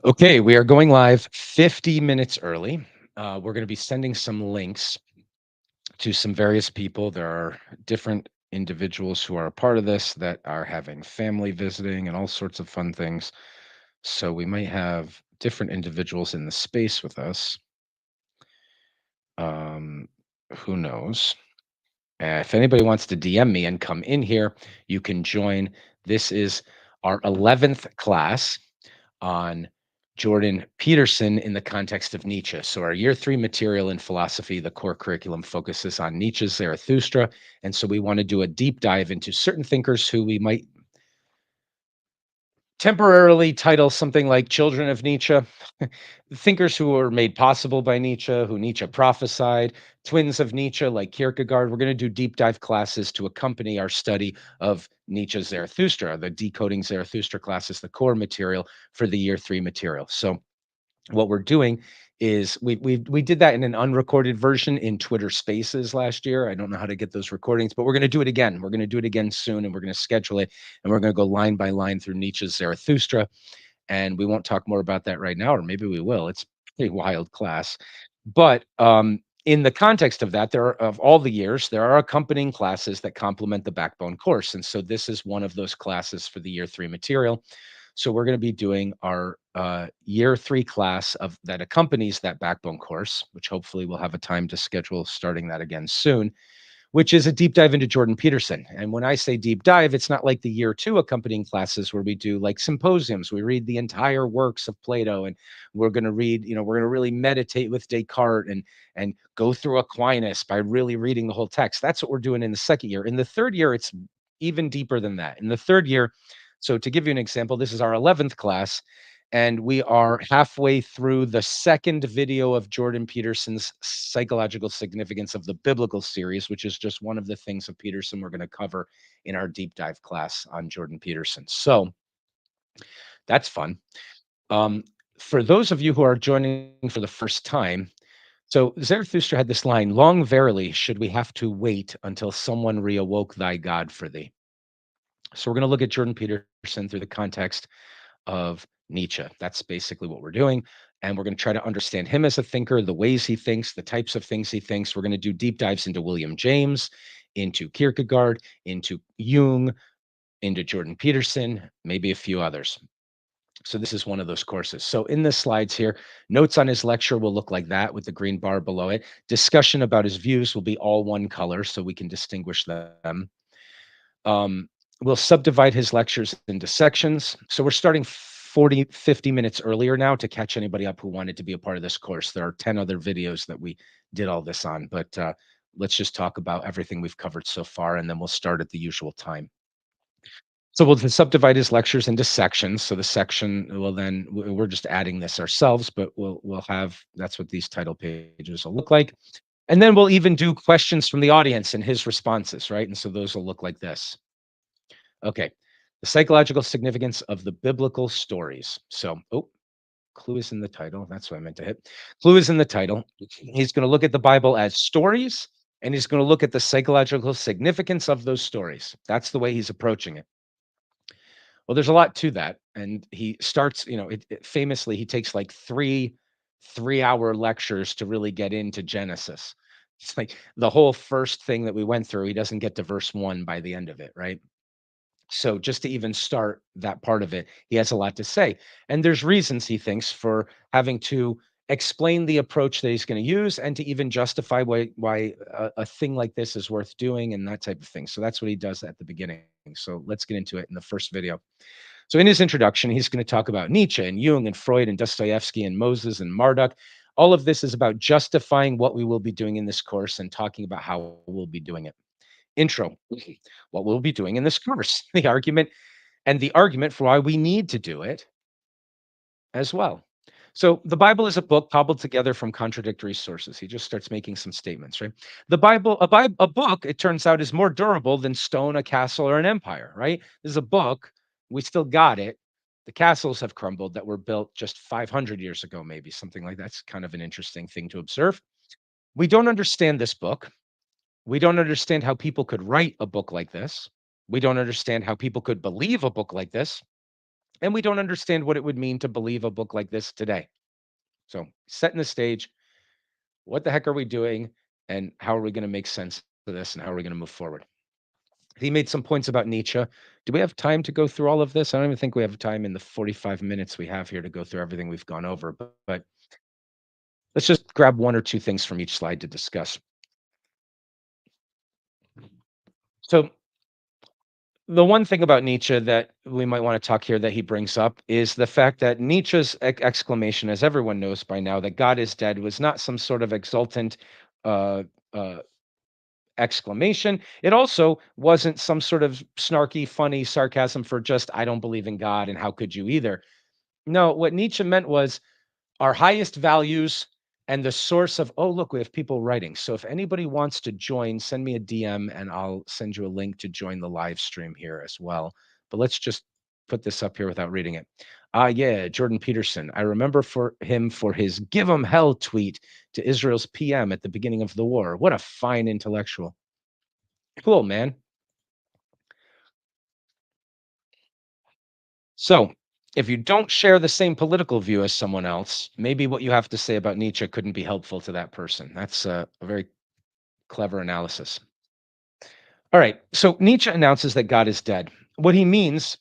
Okay, we are going live 50 minutes early. We're going to be sending some links to some various people. There are different individuals who are a part of this that are having family visiting and all sorts of fun things. So we might have different individuals in the space with us. Um, who knows? If anybody wants to DM me and come in here, you can join. This is our 11th class on Jordan Peterson in the context of Nietzsche. So, our year three material in philosophy, the core curriculum focuses on Nietzsche's Zarathustra. And so, we want to do a deep dive into certain thinkers who we might temporarily title something like Children of Nietzsche, thinkers who were made possible by Nietzsche, who Nietzsche prophesied, twins of Nietzsche like Kierkegaard. We're going to do deep dive classes to accompany our study of Nietzsche's Zarathustra. The Decoding Zarathustra class is the core material for the year three material. So what we're doing is we did that in an unrecorded version in Twitter Spaces last year. I don't know how to get those recordings, but we're going to do it again. We're going to do it again soon, and we're going to schedule it, and we're going to go line by line through Nietzsche's Zarathustra. And we won't talk more about that right now, or maybe we will. It's a pretty wild class, but in the context of that, there are of all the years, there are accompanying classes that complement the backbone course, and so this is one of those classes for the year three material. So we're going to be doing our year three class of that accompanies that backbone course, which hopefully we'll have a time to schedule starting that again soon, which is a deep dive into Jordan Peterson. And when I say deep dive, it's not like the year two accompanying classes where we do like symposiums. We read the entire works of Plato, and we're going to read, we're going to really meditate with Descartes and go through Aquinas by really reading the whole text. That's what we're doing in the second year. In the third year, it's even deeper than that. In the third year, so to give you an example, this is our 11th class, and we are halfway through the second video of Jordan Peterson's Psychological Significance of the Biblical series, which is just one of the things of Peterson we're going to cover in our deep dive class on Jordan Peterson. So that's fun. Um, for those of you who are joining for the first time, so Zarathustra had this line, "Long verily should we have to wait until someone reawoke thy God for thee." So we're going to look at Jordan Peterson through the context of Nietzsche. That's basically what we're doing. And we're going to try to understand him as a thinker, the ways he thinks, the types of things he thinks. We're going to do deep dives into William James, into Kierkegaard, into Jung, into Jordan Peterson, maybe a few others. So this is one of those courses. So in the slides here, notes on his lecture will look like that with the green bar below it. Discussion about his views will be all one color so we can distinguish them. Um, we'll subdivide his lectures into sections. So we're starting 40, 50 minutes earlier now to catch anybody up who wanted to be a part of this course. There are 10 other videos that we did all this on, but let's just talk about everything we've covered so far, and then we'll start at the usual time. So we'll just subdivide his lectures into sections. So the section will then we're just adding this ourselves, but we'll have that's what these title pages will look like. And then we'll even do questions from the audience and his responses, right? And so those will look like this. Okay. The psychological significance of the biblical stories. So, clue is in the title. That's what I meant to hit. Clue is in the title. He's going to look at the Bible as stories, and he's going to look at the psychological significance of those stories. That's the way he's approaching it. Well, there's a lot to that. And he starts, famously, he takes like three-hour lectures to really get into Genesis. It's like the whole first thing that we went through, he doesn't get to verse one by the end of it, right? So just to even start that part of it, he has a lot to say. And there's reasons he thinks for having to explain the approach that he's going to use and to even justify why a thing like this is worth doing and that type of thing. So that's what he does at the beginning. So let's get into it in the first video. So in his introduction, he's going to talk about Nietzsche and Jung and Freud and Dostoevsky and Moses and Marduk. All of this is about justifying what we will be doing in this course and talking about how we'll be doing it. Intro, what we'll be doing in this course, the argument for why we need to do it as well. So the Bible is a book cobbled together from contradictory sources. He just starts making some statements, right? The Bible, a book, it turns out, is more durable than stone, a castle, or an empire, right? This is a book. We still got it. The castles have crumbled that were built just 500 years ago, maybe something like that. That's kind of an interesting thing to observe. We don't understand this book. We don't understand how people could write a book like this. We don't understand how people could believe a book like this. And we don't understand what it would mean to believe a book like this today. So, setting the stage, what the heck are we doing? And how are we going to make sense of this? And how are we going to move forward? He made some points about Nietzsche. Do we have time to go through all of this? I don't even think we have time in the 45 minutes we have here to go through everything we've gone over, but let's just grab one or two things from each slide to discuss. So, the one thing about Nietzsche that we might want to talk here that he brings up is the fact that Nietzsche's exclamation, as everyone knows by now, that God is dead was not some sort of exultant uh, uh, exclamation. It also wasn't some sort of snarky, funny sarcasm for just, I don't believe in God and how could you either. No, what Nietzsche meant was our highest values and the source of, oh, look, we have people writing. So if anybody wants to join, send me a DM and I'll send you a link to join the live stream here as well. But let's just put this up here without reading it. Yeah, Jordan Peterson. I remember for him for his give 'em hell tweet to Israel's PM at the beginning of the war. What a fine intellectual. Cool, man. So, if you don't share the same political view as someone else, maybe what you have to say about Nietzsche couldn't be helpful to that person. That's a very clever analysis. All right. So Nietzsche announces that God is dead. What he means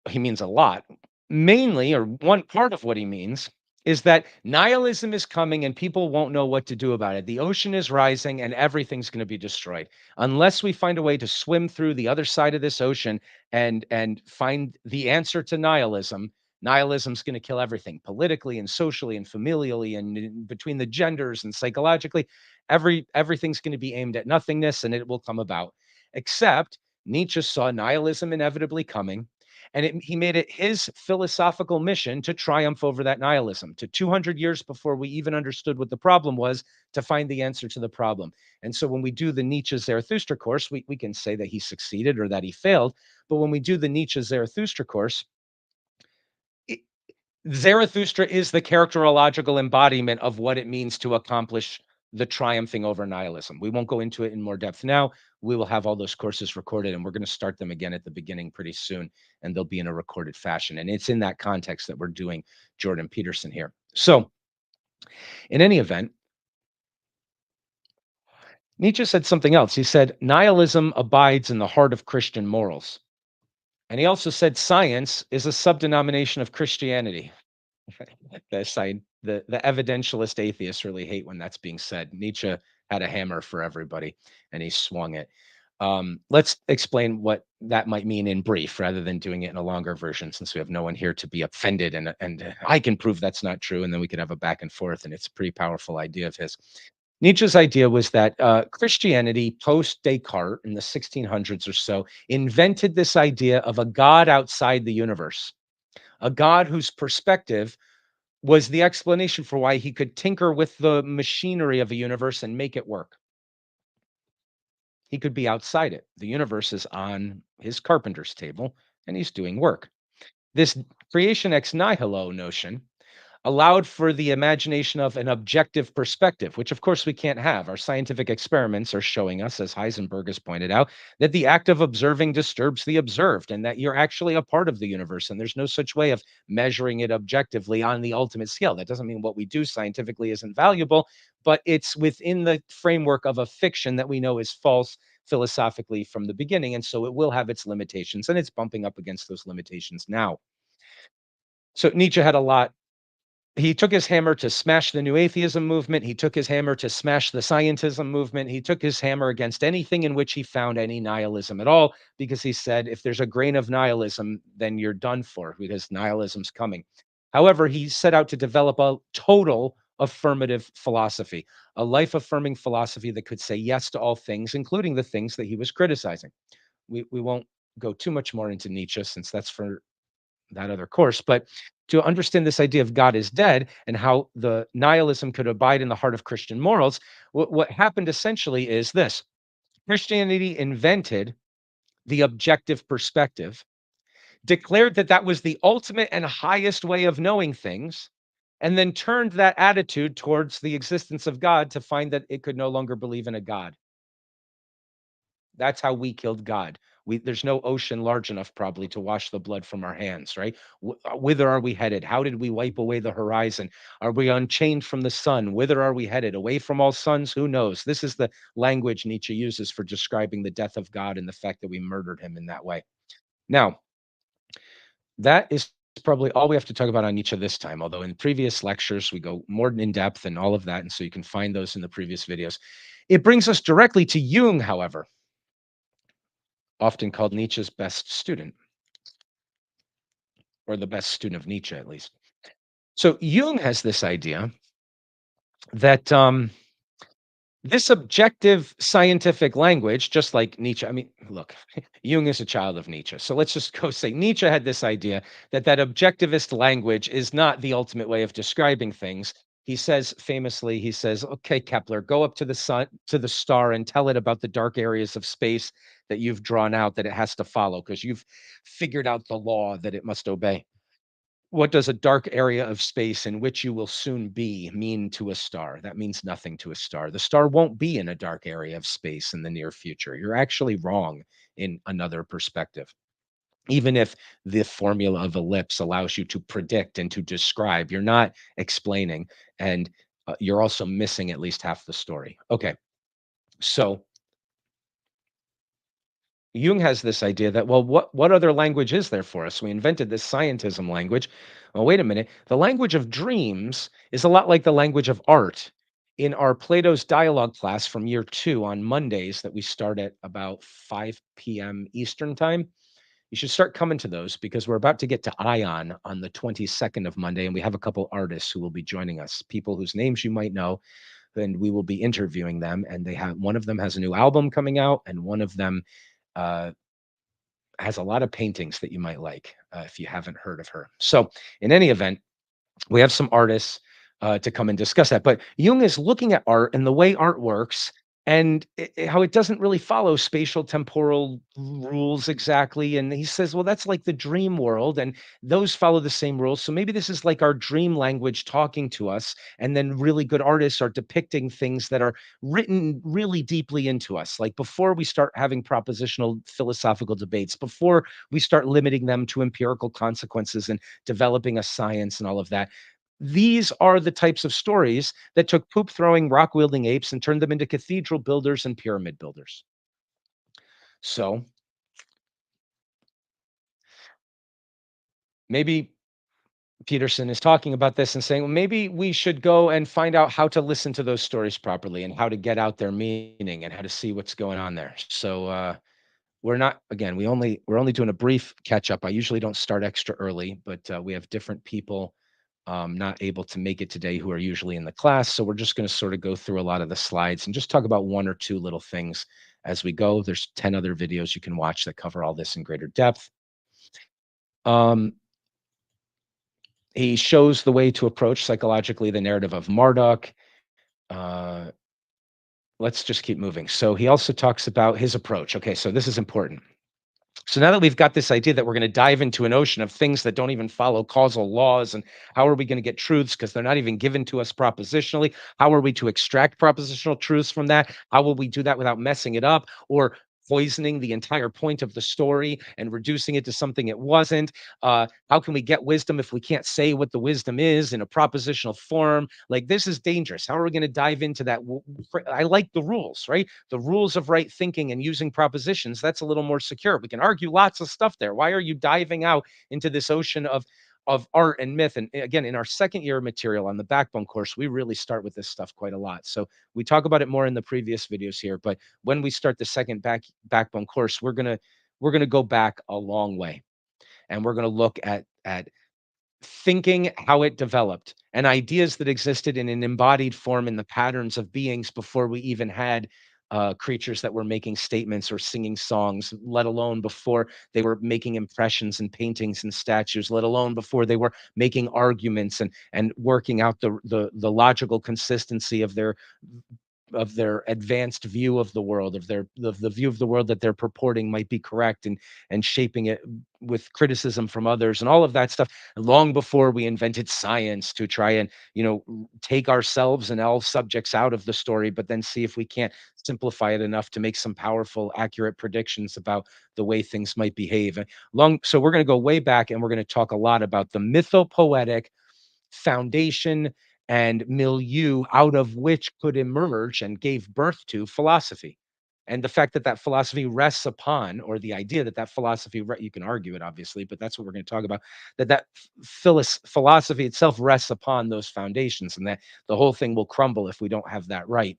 a lot. Mainly, or one part of what he means, is that nihilism is coming and people won't know what to do about it. The ocean is rising and everything's going to be destroyed unless we find a way to swim through the other side of this ocean and find the answer to nihilism. Nihilism's going to kill everything politically and socially and familially and between the genders and psychologically. Everything's going to be aimed at nothingness and it will come about. Except Nietzsche saw nihilism inevitably coming and he made it his philosophical mission to triumph over that nihilism, to 200 years before we even understood what the problem was, to find the answer to the problem. And so when we do the Nietzsche Zarathustra course, we can say that he succeeded or that he failed. But when we do the Nietzsche Zarathustra course, it, Zarathustra is the characterological embodiment of what it means to accomplish the triumphing over nihilism. We won't go into it in more depth now. We will have all those courses recorded and we're going to start them again at the beginning pretty soon and they'll be in a recorded fashion. And it's in that context that we're doing Jordan Peterson here. So, in any event, Nietzsche said something else. He said, nihilism abides in the heart of Christian morals. And he also said, science is a subdenomination of Christianity. The evidentialist atheists really hate when that's being said. Nietzsche had a hammer for everybody, and he swung it. Let's explain what that might mean in brief, rather than doing it in a longer version, since we have no one here to be offended, and I can prove that's not true, and then we could have a back and forth. And it's a pretty powerful idea of his. Nietzsche's idea was that Christianity, post Descartes in the 1600s or so, invented this idea of a God outside the universe, a God whose perspective was the explanation for why he could tinker with the machinery of a universe and make it work. He could be outside it. The universe is on his carpenter's table and he's doing work. This creation ex nihilo notion allowed for the imagination of an objective perspective, which of course we can't have. Our scientific experiments are showing us, as Heisenberg has pointed out, that the act of observing disturbs the observed and that you're actually a part of the universe. And there's no such way of measuring it objectively on the ultimate scale. That doesn't mean what we do scientifically isn't valuable, but it's within the framework of a fiction that we know is false philosophically from the beginning. And so it will have its limitations and it's bumping up against those limitations now. So Nietzsche had a lot. He took his hammer to smash the new atheism movement. He took his hammer to smash the scientism movement. He took his hammer against anything in which he found any nihilism at all, because he said, if there's a grain of nihilism, then you're done for because nihilism's coming. However, he set out to develop a total affirmative philosophy, a life affirming philosophy that could say yes to all things, including the things that he was criticizing. We won't go too much more into Nietzsche since that's for that other course. But to understand this idea of God is dead and how the nihilism could abide in the heart of Christian morals, what happened essentially is this: Christianity invented the objective perspective, declared that that was the ultimate and highest way of knowing things, and then turned that attitude towards the existence of God to find that it could no longer believe in a God. That's how we killed God. There's no ocean large enough probably to wash the blood from our hands, right? Whither are we headed? How did we wipe away the horizon? Are we unchained from the sun? Whither are we headed? Away from all suns? Who knows? This is the language Nietzsche uses for describing the death of God and the fact that we murdered him in that way. Now, that is probably all we have to talk about on Nietzsche this time, although in previous lectures we go more in depth and all of that, and so you can find those in the previous videos. It brings us directly to Jung, however, often called Nietzsche's best student, or the best student of Nietzsche at least. So Jung has this idea that this objective scientific language, just like Nietzsche, I mean, look, Jung is a child of Nietzsche. So let's just go say Nietzsche had this idea that that objectivist language is not the ultimate way of describing things. He says famously, he says, "Okay, Kepler, go up to the sun, to the star, and tell it about the dark areas of space that you've drawn out that it has to follow, because you've figured out the law that it must obey." What does a dark area of space in which you will soon be mean to a star? That means nothing to a star. The star won't be in a dark area of space in the near future. You're actually wrong in another perspective. Even if the formula of ellipse allows you to predict and to describe, you're not explaining, and you're also missing at least half the story. Okay, so Jung has this idea that, well, what other language is there for us? We invented this scientism language. Well, wait a minute. The language of dreams is a lot like the language of art. In our Plato's dialogue class from year 2 on Mondays that we start at about 5 p.m. Eastern time, you should start coming to those because we're about to get to Ion on the 22nd of Monday, and we have a couple artists who will be joining us, people whose names you might know, and we will be interviewing them. And they have one of them has a new album coming out, and one of them uh, has a lot of paintings that you might like if you haven't heard of her. So, in any event, we have some artists to come and discuss that. But Jung is looking at art and the way art works, and how it doesn't really follow spatial temporal rules exactly. And he says, well, that's like the dream world, and those follow the same rules. So maybe this is like our dream language talking to us. And then really good artists are depicting things that are written really deeply into us. Like before we start having propositional philosophical debates, before we start limiting them to empirical consequences and developing a science and all of that, these are the types of stories that took poop throwing, rock wielding apes and turned them into cathedral builders and pyramid builders. So maybe Peterson is talking about this and saying, well, maybe we should go and find out how to listen to those stories properly and how to get out their meaning and how to see what's going on there. So we're not again, we're only doing a brief catch up. I usually don't start extra early, but we have different people not able to make it today who are usually in the class. So we're just going to sort of go through a lot of the slides and just talk about one or two little things as we go. There's 10 other videos you can watch that cover all this in greater depth. Um, he shows the way to approach psychologically the narrative of Marduk. Uh, let's just keep moving. So he also talks about his approach. Okay, so this is important. So now that we've got this idea that we're going to dive into an ocean of things that don't even follow causal laws, and how are we going to get truths because they're not even given to us propositionally? How are we to extract propositional truths from that? How will we do that without messing it up or poisoning the entire point of the story and reducing it to something it wasn't? How can we get wisdom if we can't say what the wisdom is in a propositional form? Like, this is dangerous. How are we going to dive into that? I like the rules, right? The rules of right thinking and using propositions, that's a little more secure. We can argue lots of stuff there. Why are you diving out into this ocean of art and myth? And again, in our second year material on the backbone course, we really start with this stuff quite a lot. So we talk about it more in the previous videos here, but when we start the second backbone course, we're gonna go back a long way, and we're gonna look at thinking, how it developed, and ideas that existed in an embodied form in the patterns of beings before we even had creatures that were making statements or singing songs, let alone before they were making impressions and paintings and statues, let alone before they were making arguments and working out the logical consistency of their their advanced view of the world, of the view of the world that they're purporting might be correct, and shaping it with criticism from others and all of that stuff long before we invented science to try and take ourselves and all subjects out of the story, but then see if we can't simplify it enough to make some powerful, accurate predictions about the way things might behave. So we're going to go way back, and we're going to talk a lot about the mythopoetic foundation and milieu out of which could emerge and gave birth to philosophy. And the fact that that philosophy rests upon, or the idea that that philosophy, you can argue it obviously, but that's what we're going to talk about, that philosophy itself rests upon those foundations, and that the whole thing will crumble if we don't have that right,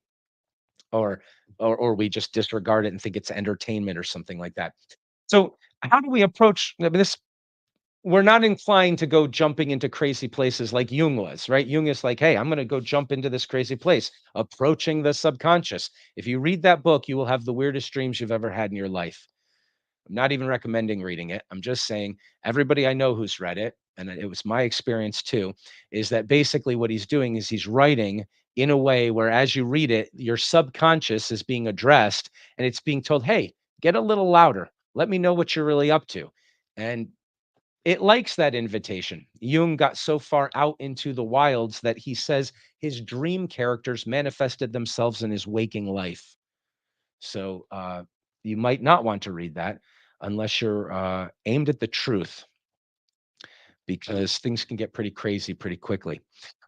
or or we just disregard it and think it's entertainment or something like that. So how do we approach, I mean, this, we're not inclined to go jumping into crazy places like Jung was, right? Jung is like, hey, I'm going to go jump into this crazy place, approaching the subconscious. If you read that book, you will have the weirdest dreams you've ever had in your life. I'm not even recommending reading it. I'm just saying everybody I know who's read it, and it was my experience too, is that basically what he's doing is he's writing in a way where as you read it, your subconscious is being addressed, and it's being told, hey, get a little louder. Let me know what you're really up to. And it likes that invitation. Jung got so far out into the wilds that he says his dream characters manifested themselves in his waking life. So you might not want to read that unless you're aimed at the truth, because things can get pretty crazy pretty quickly.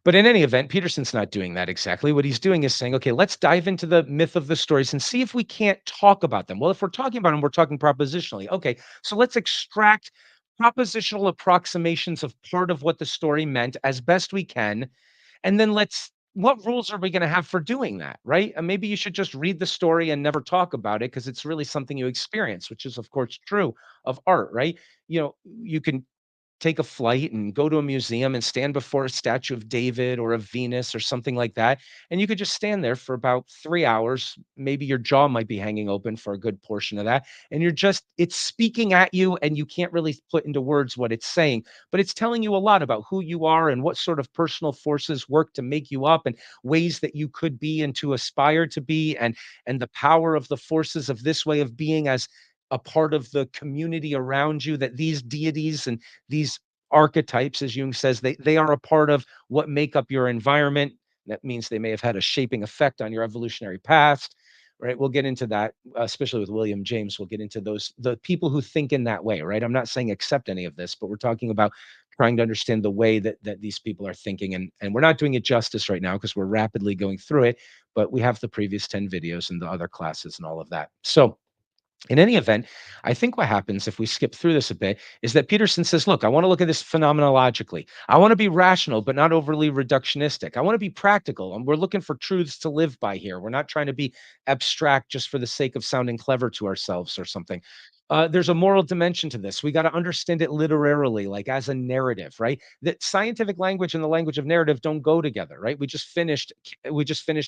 But in any event, Peterson's not doing that exactly. What he's doing is saying, okay, let's dive into the myth of the stories and see if we can't talk about them. Well, if we're talking about them, we're talking propositionally. Okay, so let's extract propositional approximations of part of what the story meant as best we can. And then what rules are we going to have for doing that? Right. And maybe you should just read the story and never talk about it because it's really something you experience, which is, of course, true of art. Right. You can take a flight and go to a museum and stand before a statue of David or of Venus or something like that. And you could just stand there for about 3 hours. Maybe your jaw might be hanging open for a good portion of that. And it's speaking at you, and you can't really put into words what it's saying, but it's telling you a lot about who you are and what sort of personal forces work to make you up, and ways that you could be and to aspire to be, and the power of the forces of this way of being as a part of the community around you, that these deities and these archetypes, as Jung says, they are a part of what make up your environment. That means they may have had a shaping effect on your evolutionary past, right? We'll get into that, especially with William James. We'll get into the people who think in that way, right? I'm not saying accept any of this, but we're talking about trying to understand the way that these people are thinking, and we're not doing it justice right now because we're rapidly going through it, but we have the previous 10 videos and the other classes and all of that. So in any event, I think what happens if we skip through this a bit is that Peterson says, look, I want to look at this phenomenologically. I want to be rational, but not overly reductionistic. I want to be practical. And we're looking for truths to live by here. We're not trying to be abstract just for the sake of sounding clever to ourselves or something. There's a moral dimension to this. We got to understand it literarily, like as a narrative, right? That scientific language and the language of narrative don't go together, right? We just finished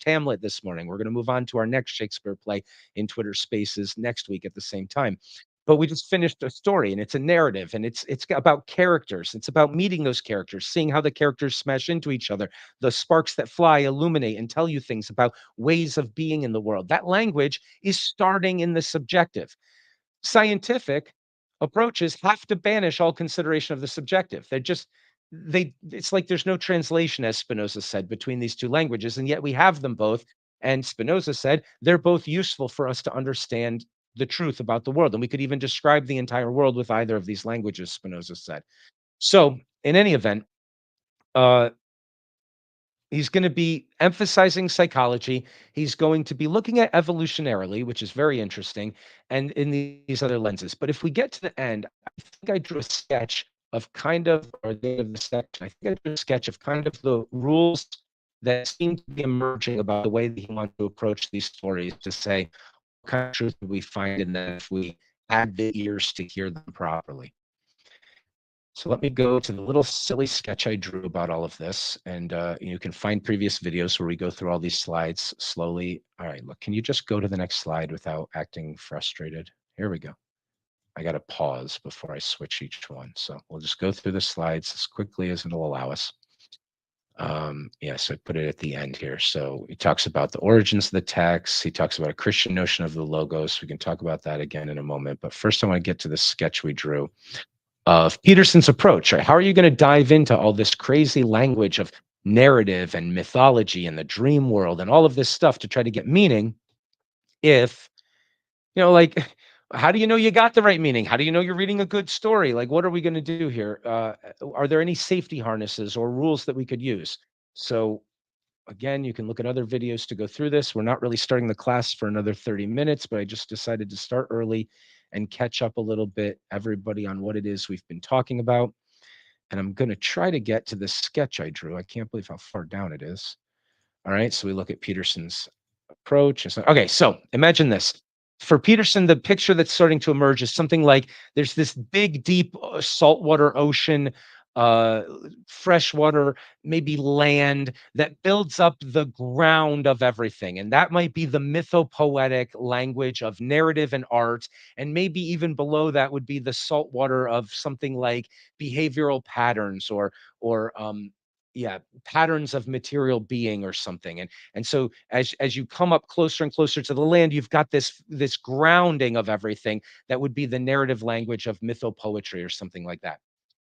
Hamlet this morning. We're going to move on to our next Shakespeare play in Twitter Spaces next week at the same time. But we just finished a story, and it's a narrative, and it's about characters. It's about meeting those characters, seeing how the characters smash into each other. The sparks that fly illuminate and tell you things about ways of being in the world. That language is starting in the subjective. Scientific approaches have to banish all consideration of the subjective. It's like there's no translation, as Spinoza said, between these two languages, and yet we have them both. And Spinoza said they're both useful for us to understand the truth about the world. And we could even describe the entire world with either of these languages, Spinoza said. So, in any event, uh, he's going to be emphasizing psychology. He's going to be looking at evolutionarily, which is very interesting, and in these other lenses. But if we get to the end, I think I drew a sketch of kind of, or the end of the section, I think I drew a sketch of kind of the rules that seem to be emerging about the way that he wants to approach these stories, to say, what kind of truth do we find in them if we add the ears to hear them properly? So let me go to the little silly sketch I drew about all of this, and you can find previous videos where we go through all these slides slowly. All right, look, can you just go to the next slide without acting frustrated? Here we go. I got to pause before I switch each one. So we'll just go through the slides as quickly as it'll allow us. Yeah, so I put it at the end here. So he talks about the origins of the text. He talks about a Christian notion of the logos. We can talk about that again in a moment. But first, I want to get to the sketch we drew of Peterson's approach. Right? How are you going to dive into all this crazy language of narrative and mythology and the dream world and all of this stuff to try to get meaning if, like, how do you know you got the right meaning? How do you know you're reading a good story? Like, what are we going to do here? Are there any safety harnesses or rules that we could use? So, again, you can look at other videos to go through this. We're not really starting the class for another 30 minutes, but I just decided to start early and catch up a little bit, everybody, on what it is we've been talking about. And I'm going to try to get to the sketch I drew. I can't believe how far down it is. All right. So we look at Peterson's approach. Okay, so imagine this. For Peterson, the picture that's starting to emerge is something like there's this big, deep saltwater ocean, uh, freshwater, maybe land that builds up the ground of everything. And that might be the mythopoetic language of narrative and art. And maybe even below that would be the saltwater of something like behavioral patterns or yeah, patterns of material being or something. And so as you come up closer and closer to the land, you've got this grounding of everything that would be the narrative language of mythopoetry or something like that.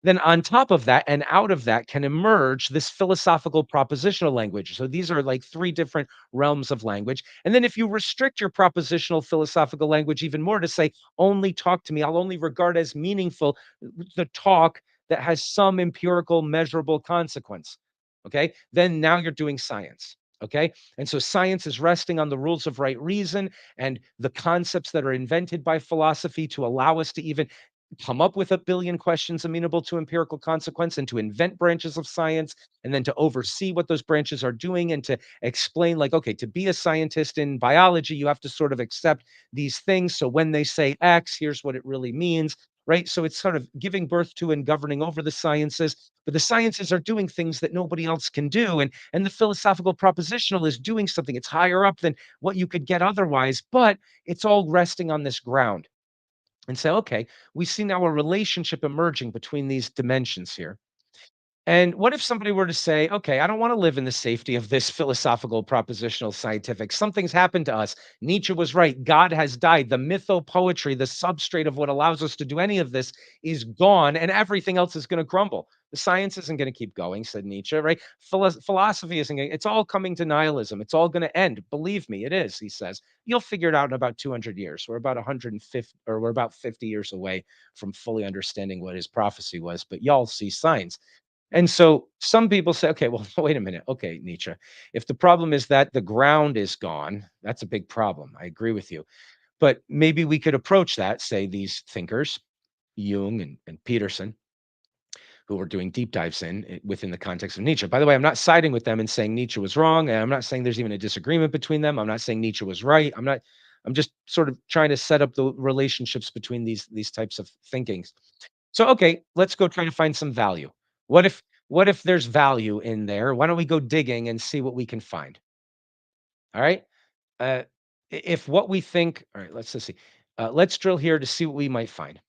Then on top of that and out of that can emerge this philosophical propositional language. So these are like three different realms of language. And then if you restrict your propositional philosophical language even more to say, only talk to me, I'll only regard as meaningful the talk that has some empirical measurable consequence. Okay. Then now you're doing science. Okay. And so science is resting on the rules of right reason and the concepts that are invented by philosophy to allow us to even come up with a billion questions amenable to empirical consequence and to invent branches of science and then to oversee what those branches are doing and to explain, like, okay, to be a scientist in biology you have to sort of accept these things, so when they say x, here's what it really means, right? So it's sort of giving birth to and governing over the sciences, but the sciences are doing things that nobody else can do, and the philosophical propositional is doing something, it's higher up than what you could get otherwise, but it's all resting on this ground. And say, okay, we see now a relationship emerging between these dimensions here. And what if somebody were to say, okay, I don't want to live in the safety of this philosophical, propositional, scientific? Something's happened to us. Nietzsche was right. God has died. The mythopoetry, the substrate of what allows us to do any of this, is gone, and everything else is going to crumble. The science isn't going to keep going, said Nietzsche, right? Philosophy isn't going to, it's all coming to nihilism. It's all going to end. Believe me, it is, he says. You'll figure it out in about 200 years. We're about 150, or we're about 50 years away from fully understanding what his prophecy was, but y'all see signs. And so some people say, okay, well, wait a minute. Okay, Nietzsche, if the problem is that the ground is gone, that's a big problem. I agree with you. But maybe we could approach that, say these thinkers, Jung and Peterson, who were doing deep dives within the context of Nietzsche. By the way, I'm not siding with them and saying Nietzsche was wrong. And I'm not saying there's even a disagreement between them. I'm not saying Nietzsche was right. I'm just sort of trying to set up the relationships between these types of thinkings. So, okay, let's go try to find some value. What if what if there's value in there? Why don't we go digging and see what we can find? All right. Uh, if what we think, all right, let's see. Let's drill here to see what we might find.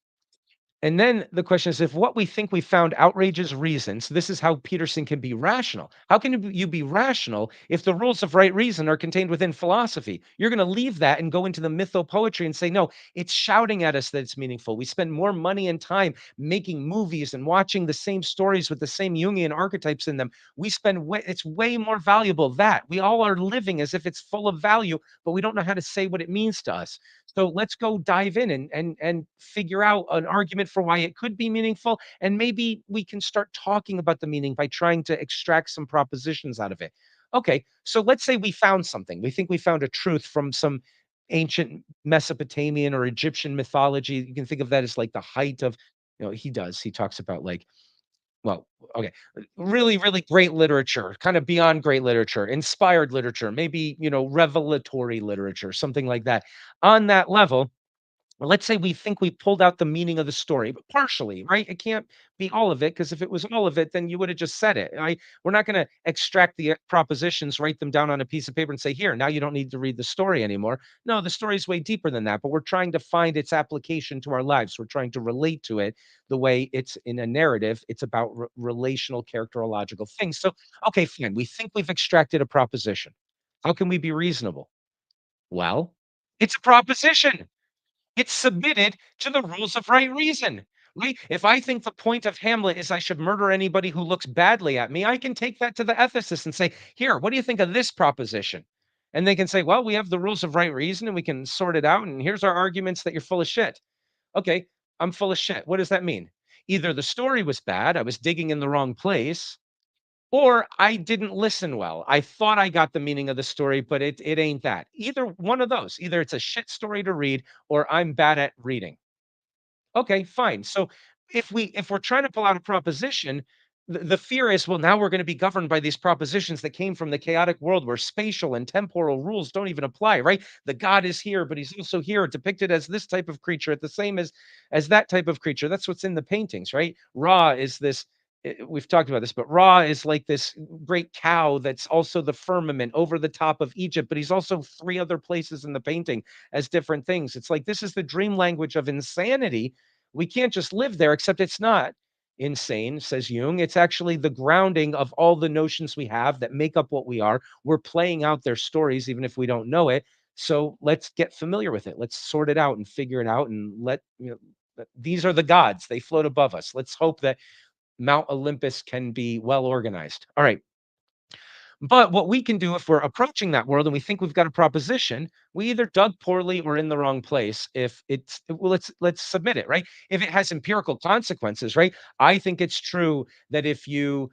And then the question is, if what we think we found outrageous reasons, this is how Peterson can be rational. How can you be rational if the rules of right reason are contained within philosophy? You're going to leave that and go into the mythopoetry and say, no, it's shouting at us that it's meaningful. We spend more money and time making movies and watching the same stories with the same Jungian archetypes in them. We spend it's way more valuable that we all are living as if it's full of value, but we don't know how to say what it means to us. So let's go dive in and figure out an argument for why it could be meaningful. And maybe we can start talking about the meaning by trying to extract some propositions out of it. Okay, so let's say we found something. We think we found a truth from some ancient Mesopotamian or Egyptian mythology. You can think of that as like the height of, he talks about like, well, okay, really, really great literature, kind of beyond great literature, inspired literature, maybe, revelatory literature, something like that. On that level, Well, let's say we think we pulled out the meaning of the story, but partially, right? It can't be all of it because if it was all of it, then you would have just said it. We're not going to extract the propositions, write them down on a piece of paper, and say, "Here, now you don't need to read the story anymore." No, the story is way deeper than that. But we're trying to find its application to our lives. We're trying to relate to it the way it's in a narrative. It's about relational, characterological things. So, okay, fine. We think we've extracted a proposition. How can we be reasonable? Well, it's a proposition. It's submitted to the rules of right reason, right? If I think the point of Hamlet is I should murder anybody who looks badly at me, I can take that to the ethicist and say, "Here, what do you think of this proposition?" And they can say, "Well, we have the rules of right reason and we can sort it out. And here's our arguments that you're full of shit." Okay, I'm full of shit. What does that mean? Either the story was bad, I was digging in the wrong place, or I didn't listen well. I thought I got the meaning of the story, but it ain't that. Either one of those. Either it's a shit story to read or I'm bad at reading. Okay, fine. So if we're trying to pull out a proposition, the fear is, well, now we're going to be governed by these propositions that came from the chaotic world where spatial and temporal rules don't even apply, right? The God is here, but he's also here, depicted as this type of creature, at the same as that type of creature. That's what's in the paintings, right? Ra is this. We've talked about this, but Ra is like this great cow that's also the firmament over the top of Egypt, but he's also three other places in the painting as different things. It's like this is the dream language of insanity. We can't just live there, except it's not insane, says Jung. It's actually the grounding of all the notions we have that make up what we are. We're playing out their stories, even if we don't know it. So let's get familiar with it. Let's sort it out and figure it out and these are the gods. They float above us. Let's hope that Mount Olympus can be well organized. All right. But what we can do if we're approaching that world and we think we've got a proposition, we either dug poorly or in the wrong place. If it's well, let's submit it, right? If it has empirical consequences, right? I think it's true that if you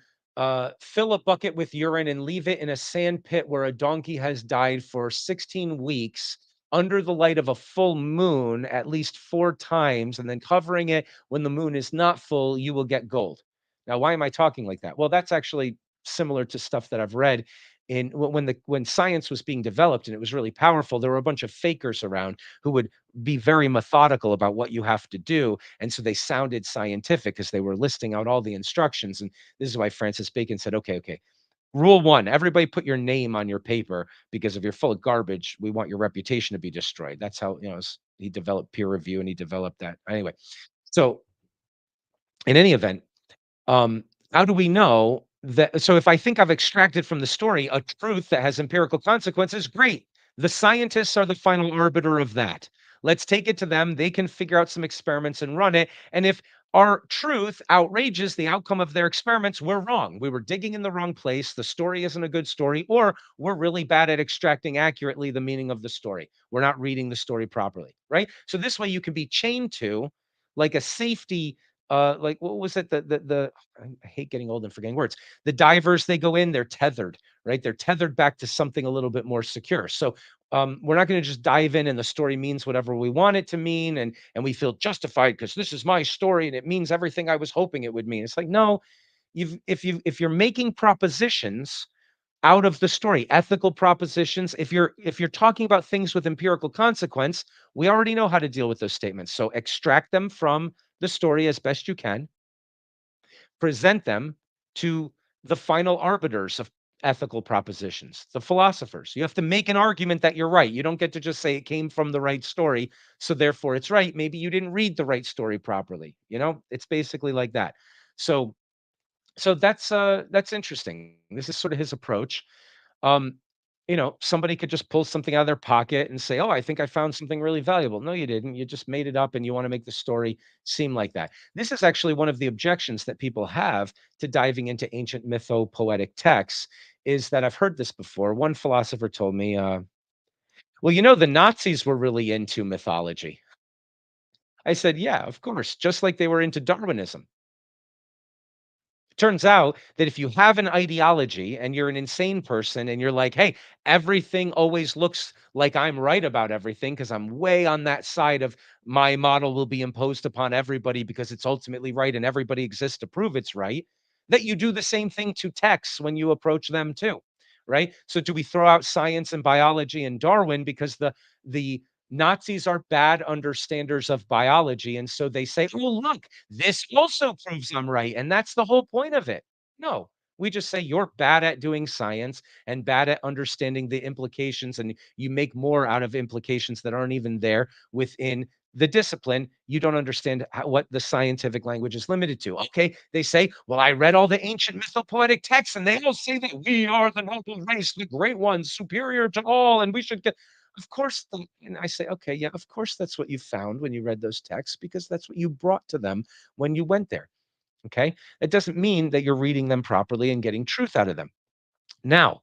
fill a bucket with urine and leave it in a sand pit where a donkey has died for 16 weeks under the light of a full moon at least 4 times, and then covering it when the moon is not full, you will get gold. Now, why am I talking like that? Well, that's actually similar to stuff that I've read in when science was being developed and it was really powerful. There were a bunch of fakers around who would be very methodical about what you have to do, and so they sounded scientific because they were listing out all the instructions. And this is why Francis Bacon said, "Okay, okay. Rule one: everybody put your name on your paper because if you're full of garbage, we want your reputation to be destroyed." That's how he developed peer review and he developed that anyway. So in any event, um, how do we know that? So if I think I've extracted from the story a truth that has empirical consequences, great. The scientists are the final arbiter of that. Let's take it to them. They can figure out some experiments and run it. And if our truth outrages the outcome of their experiments, we're wrong. We were digging in the wrong place. The story isn't a good story, or we're really bad at extracting accurately the meaning of the story. We're not reading the story properly, right? So this way you can be chained to like a safety like what was it? The I hate getting old and forgetting words. The divers, they go in, they're tethered, right? They're tethered back to something a little bit more secure. So we're not going to just dive in and the story means whatever we want it to mean, and we feel justified because this is my story and it means everything I was hoping it would mean. It's like no, if you're making propositions out of the story, ethical propositions, if you're talking about things with empirical consequence, we already know how to deal with those statements. So extract them from the story as best you can, present them to the final arbiters of ethical propositions, the philosophers. You have to make an argument that you're right. You don't get to just say it came from the right story, so therefore it's right. Maybe you didn't read the right story properly. It's basically like that. So that's interesting. This is sort of his approach. um, somebody could just pull something out of their pocket and say, "Oh, I think I found something really valuable." No, you didn't. You just made it up and you want to make the story seem like that. This is actually one of the objections that people have to diving into ancient mytho-poetic texts is that I've heard this before. One philosopher told me, well, the Nazis were really into mythology. I said, "Yeah, of course, just like they were into Darwinism." Turns out that if you have an ideology and you're an insane person and you're like, "Hey, everything always looks like I'm right about everything because I'm way on that side of my model will be imposed upon everybody because it's ultimately right and everybody exists to prove it's right," that you do the same thing to texts when you approach them too, right? So do we throw out science and biology and Darwin because the Nazis are bad understanders of biology, and so they say, "Oh, look, this also proves I'm right," and that's the whole point of it. No, we just say you're bad at doing science and bad at understanding the implications, and you make more out of implications that aren't even there within the discipline. You don't understand what the scientific language is limited to. Okay, they say, "Well, I read all the ancient mythopoetic texts, and they all say that we are the noble race, the great ones, superior to all, and we should get." Of course, and I say, "Okay, yeah, of course that's what you found when you read those texts because that's what you brought to them when you went there." Okay? It doesn't mean that you're reading them properly and getting truth out of them. Now,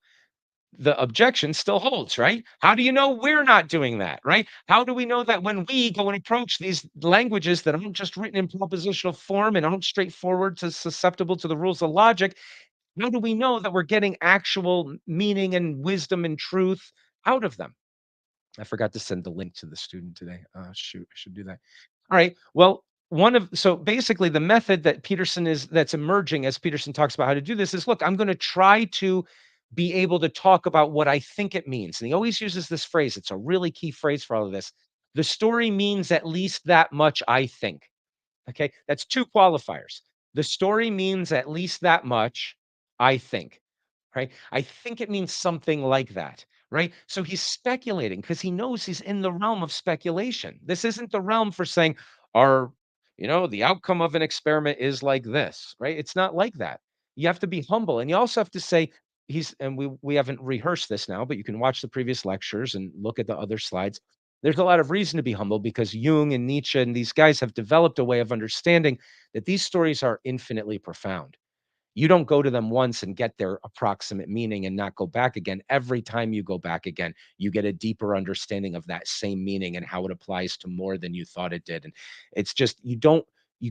the objection still holds, right? How do you know we're not doing that, right? How do we know that when we go and approach these languages that aren't just written in propositional form and aren't straightforward to susceptible to the rules of logic, how do we know that we're getting actual meaning and wisdom and truth out of them? I forgot to send the link to the student today. Shoot, I should do that. All right. Well, so basically the method that Peterson is that's emerging as Peterson talks about how to do this is look, I'm going to try to be able to talk about what I think it means. And he always uses this phrase. It's a really key phrase for all of this. The story means at least that much, I think. Okay. That's two qualifiers. The story means at least that much, I think. Right? I think it means something like that, right? So he's speculating because he knows he's in the realm of speculation. This isn't the realm for saying, "Our, the outcome of an experiment is like this," right? It's not like that. You have to be humble, and you also have to say, and we haven't rehearsed this now, but you can watch the previous lectures and look at the other slides. There's a lot of reason to be humble because Jung and Nietzsche and these guys have developed a way of understanding that these stories are infinitely profound. You don't go to them once and get their approximate meaning and not go back again. Every time you go back again, you get a deeper understanding of that same meaning and how it applies to more than you thought it did. And it's just you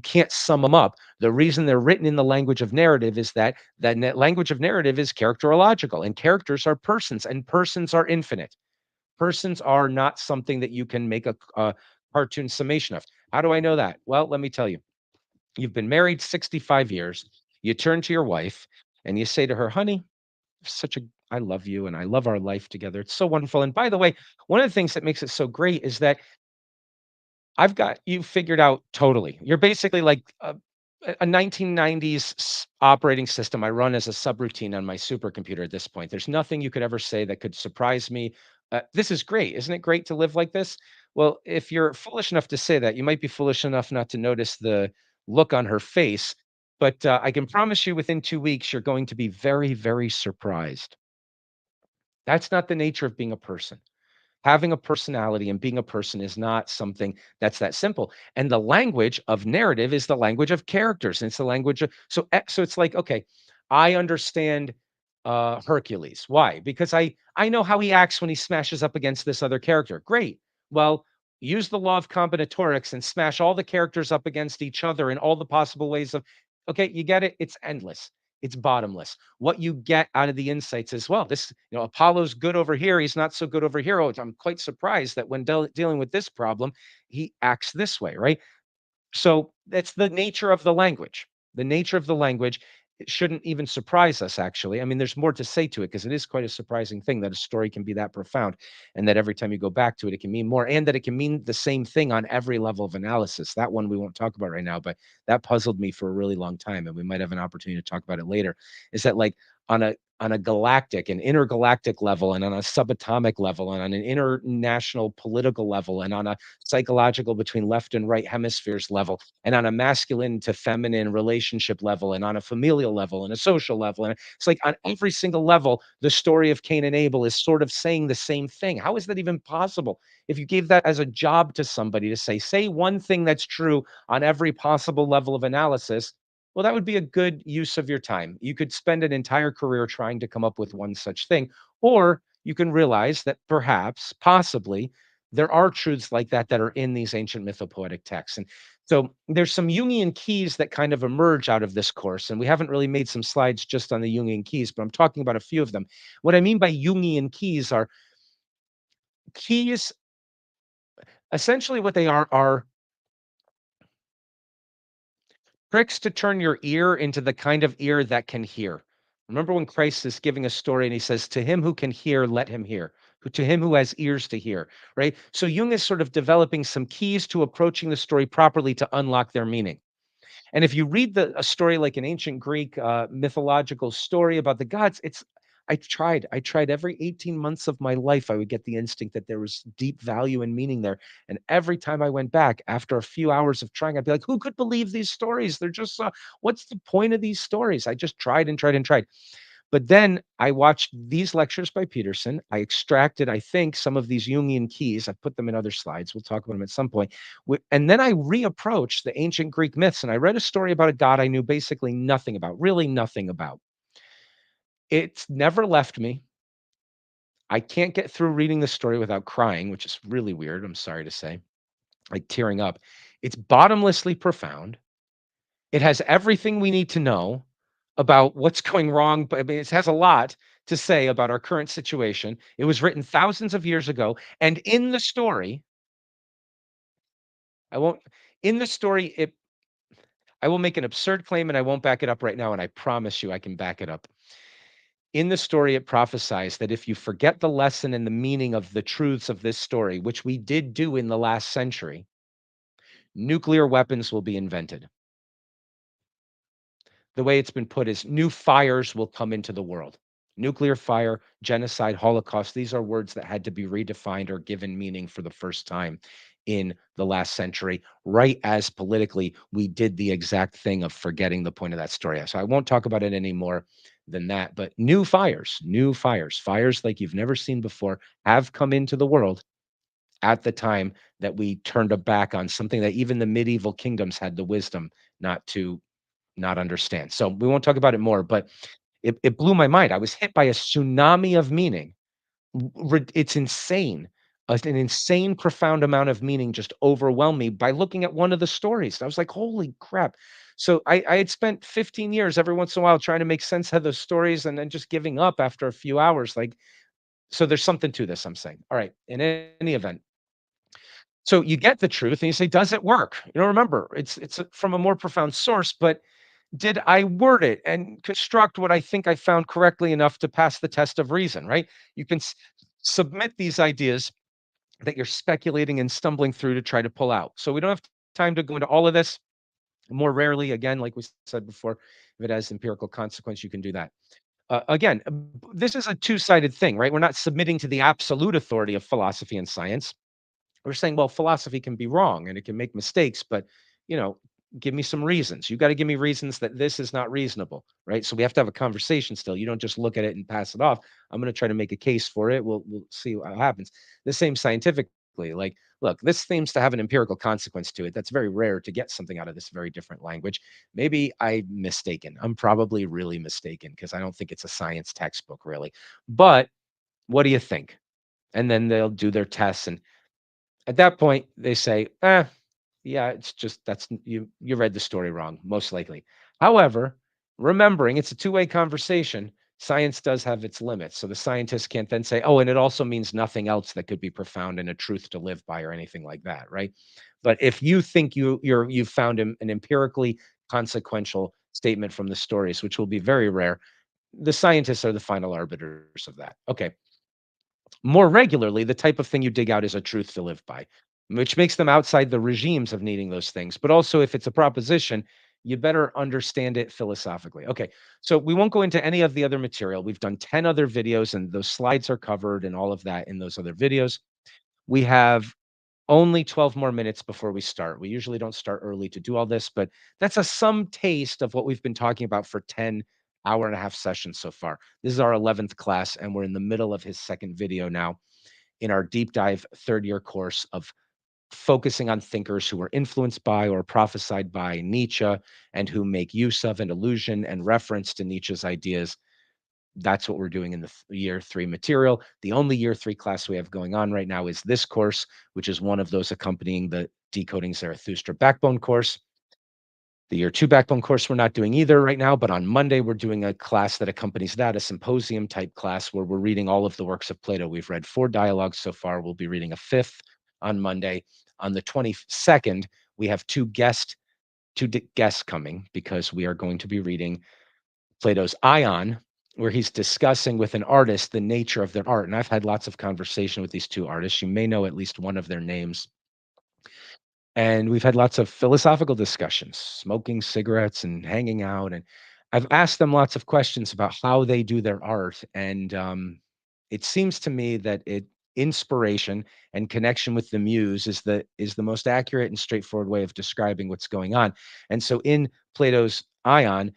can't sum them up. The reason they're written in the language of narrative is that language of narrative is characterological, and characters are persons, and persons are infinite. Persons are not something that you can make a cartoon summation of. How do I know that? Well, let me tell you. You've been married 65 years. You turn to your wife and you say to her, "Honey, such a I love you and I love our life together. It's so wonderful." And by the way, one of the things that makes it so great is that I've got you figured out totally. You're basically like a 1990s operating system I run as a subroutine on my supercomputer at this point. There's nothing you could ever say that could surprise me. This is great. Isn't it great to live like this? Well, if you're foolish enough to say that, you might be foolish enough not to notice the look on her face. But I can promise you within 2 weeks, you're going to be very, very surprised. That's not the nature of being a person. Having a personality and being a person is not something that's that simple. And the language of narrative is the language of characters. And it's the language of so it's like, okay, I understand Hercules. Why? Because I know how he acts when he smashes up against this other character. Great. Well, use the law of combinatorics and smash all the characters up against each other in all the possible ways of okay, you get it? It's endless. It's bottomless. What you get out of the insights as well. Apollo's good over here. He's not so good over here. Oh, I'm quite surprised that when dealing with this problem, he acts this way, right? So that's the nature of the language. The nature of the language, it shouldn't even surprise us, actually. I mean, there's more to say to it because it is quite a surprising thing that a story can be that profound and that every time you go back to it, it can mean more and that it can mean the same thing on every level of analysis. That one we won't talk about right now, but that puzzled me for a really long time. And we might have an opportunity to talk about it later. Is that like on a galactic and intergalactic level and on a subatomic level and on an international political level and on a psychological between left and right hemispheres level and on a masculine to feminine relationship level and on a familial level and a social level. And it's like on every single level, the story of Cain and Abel is sort of saying the same thing. How is that even possible? If you gave that as a job to somebody to say one thing that's true on every possible level of analysis, well, that would be a good use of your time. You could spend an entire career trying to come up with one such thing, or you can realize that perhaps, possibly, there are truths like that are in these ancient mythopoetic texts. And so there's some Jungian keys that kind of emerge out of this course. And we haven't really made some slides just on the Jungian keys, but I'm talking about a few of them. What I mean by Jungian keys are keys, essentially, what they are tricks to turn your ear into the kind of ear that can hear. Remember when Christ is giving a story and he says, "To him who can hear, let him hear." to him who has ears to hear, right? So Jung is sort of developing some keys to approaching the story properly to unlock their meaning. And if you read a story like an ancient Greek mythological story about the gods, it's I tried every 18 months of my life. I would get the instinct that there was deep value and meaning there. And every time I went back after a few hours of trying, I'd be like, who could believe these stories? They're just, what's the point of these stories? I just tried and tried and tried. But then I watched these lectures by Peterson. I extracted, I think, some of these Jungian keys. I put them in other slides. We'll talk about them at some point. And then I reapproached the ancient Greek myths and I read a story about a god I knew basically nothing about, really nothing about. It's never left me. I can't get through reading the story without crying, which is really weird. I'm sorry to say, like tearing up. It's bottomlessly profound. It has everything we need to know about what's going wrong, but I mean, it has a lot to say about our current situation. It was written thousands of years ago, and in the story, I won't in the story, it I will make an absurd claim and I won't back it up right now, and I promise you I can back it up. In the story, it prophesies that if you forget the lesson and the meaning of the truths of this story, which we did do in the last century, nuclear weapons will be invented. The way it's been put is new fires will come into the world. Nuclear fire, genocide, Holocaust, these are words that had to be redefined or given meaning for the first time in the last century, right as politically we did the exact thing of forgetting the point of that story. So I won't talk about it any more than that, but new fires, fires like you've never seen before have come into the world at the time that we turned a back on something that even the medieval kingdoms had the wisdom not understand. So we won't talk about it more, but it blew my mind. I was hit by a tsunami of meaning. It's insane. An insane, profound amount of meaning just overwhelmed me by looking at one of the stories. I was like, holy crap. So I had spent 15 years every once in a while trying to make sense of those stories and then just giving up after a few hours. Like, so there's something to this, I'm saying. All right. In any event, so you get the truth and you say, does it work? Remember, from a more profound source, but did I word it and construct what I think I found correctly enough to pass the test of reason, right? You can submit these ideas that you're speculating and stumbling through to try to pull out. So we don't have time to go into all of this. More rarely, again, like we said before, if it has empirical consequence, you can do that. Again, this is a two-sided thing, right? We're not submitting to the absolute authority of philosophy and science. We're saying, well, philosophy can be wrong and it can make mistakes, but you know, give me some reasons. You got to give me reasons that this is not reasonable, right? So we have to have a conversation still. You don't just look at it and pass it off. I'm going to try to make a case for it. We'll see what happens. The same scientifically. Like, look, this seems to have an empirical consequence to it. That's very rare to get something out of this very different language. Maybe I'm mistaken. I'm probably really mistaken because I don't think it's a science textbook, really. But what do you think? And then they'll do their tests and at that point, they say, yeah, it's just that's you read the story wrong, most likely. However, remembering it's a two-way conversation, science does have its limits. So the scientists can't then say, oh, and it also means nothing else that could be profound and a truth to live by or anything like that, right? But if you think you've found an empirically consequential statement from the stories, which will be very rare, the scientists are the final arbiters of that. Okay. More regularly, the type of thing you dig out is a truth to live by, which makes them outside the regimes of needing those things. But also, if it's a proposition, you better understand it philosophically. Okay, so we won't go into any of the other material. We've done 10 other videos, and those slides are covered and all of that in those other videos. We have only 12 more minutes before we start. We usually don't start early to do all this, but that's a some taste of what we've been talking about for 10 hour and a half sessions so far. This is our 11th class, and we're in the middle of his second video now in our deep dive third year course of focusing on thinkers who were influenced by or prophesied by Nietzsche and who make use of an allusion and reference to Nietzsche's ideas. That's what we're doing in the year three material. The only year three class we have going on right now is this course, which is one of those accompanying the Decoding Zarathustra Backbone course. The year two backbone course, we're not doing either right now, but on Monday, we're doing a class that accompanies that, a symposium type class where we're reading all of the works of Plato. We've read 4 dialogues so far. We'll be reading a fifth on Monday. On the 22nd, we have two guests coming because we are going to be reading Plato's Ion, where he's discussing with an artist the nature of their art. And I've had lots of conversation with these two artists. You may know at least one of their names. And we've had lots of philosophical discussions, smoking cigarettes and hanging out. And I've asked them lots of questions about how they do their art. And it seems to me that inspiration and connection with the muse is the most accurate and straightforward way of describing what's going on. And so in Plato's Ion,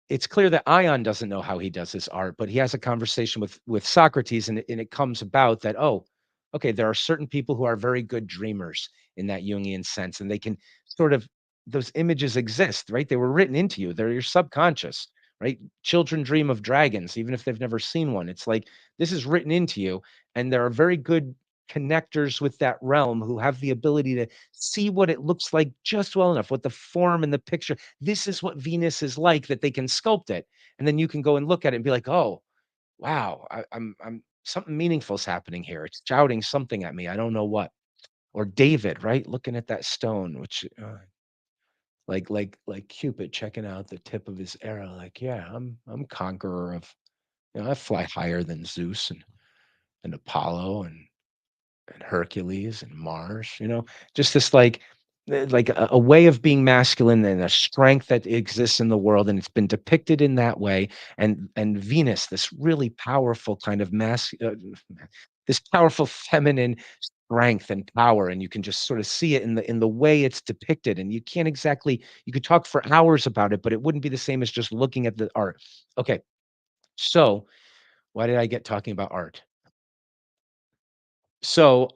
it's clear that Ion doesn't know how he does his art, but he has a conversation with Socrates, and it comes about that, oh, okay, there are certain people who are very good dreamers in that Jungian sense, and they can sort of those images exist, right? They were written into you. They're your subconscious, right? Children dream of dragons, even if they've never seen one. It's like this is written into you, and there are very good connectors with that realm who have the ability to see what it looks like just well enough, what the form and the picture. This is what Venus is like, that they can sculpt it, and then you can go and look at it and be like, oh, wow, I'm something meaningful is happening here. It's shouting something at me. I don't know what. Or David, right? Looking at that stone, which, like Cupid checking out the tip of his arrow, like, "Yeah, I'm conqueror of, I fly higher than Zeus and Apollo and Hercules and Mars," just this like a way of being masculine and a strength that exists in the world, and it's been depicted in that way. And Venus, this really powerful kind of this powerful feminine strength and power, and you can just sort of see it in the way it's depicted. And you can't exactly you could talk for hours about it, but it wouldn't be the same as just looking at the art. Okay, so why did I get talking about art? So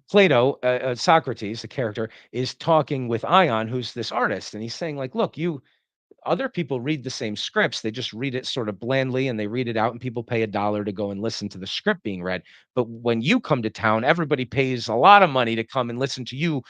Plato, Socrates, the character, is talking with Ion, who's this artist, and he's saying, like, look, you other people read the same scripts. They just read it sort of blandly and they read it out, and people pay $1 to go and listen to the script being read. But when you come to town, everybody pays a lot of money to come and listen to you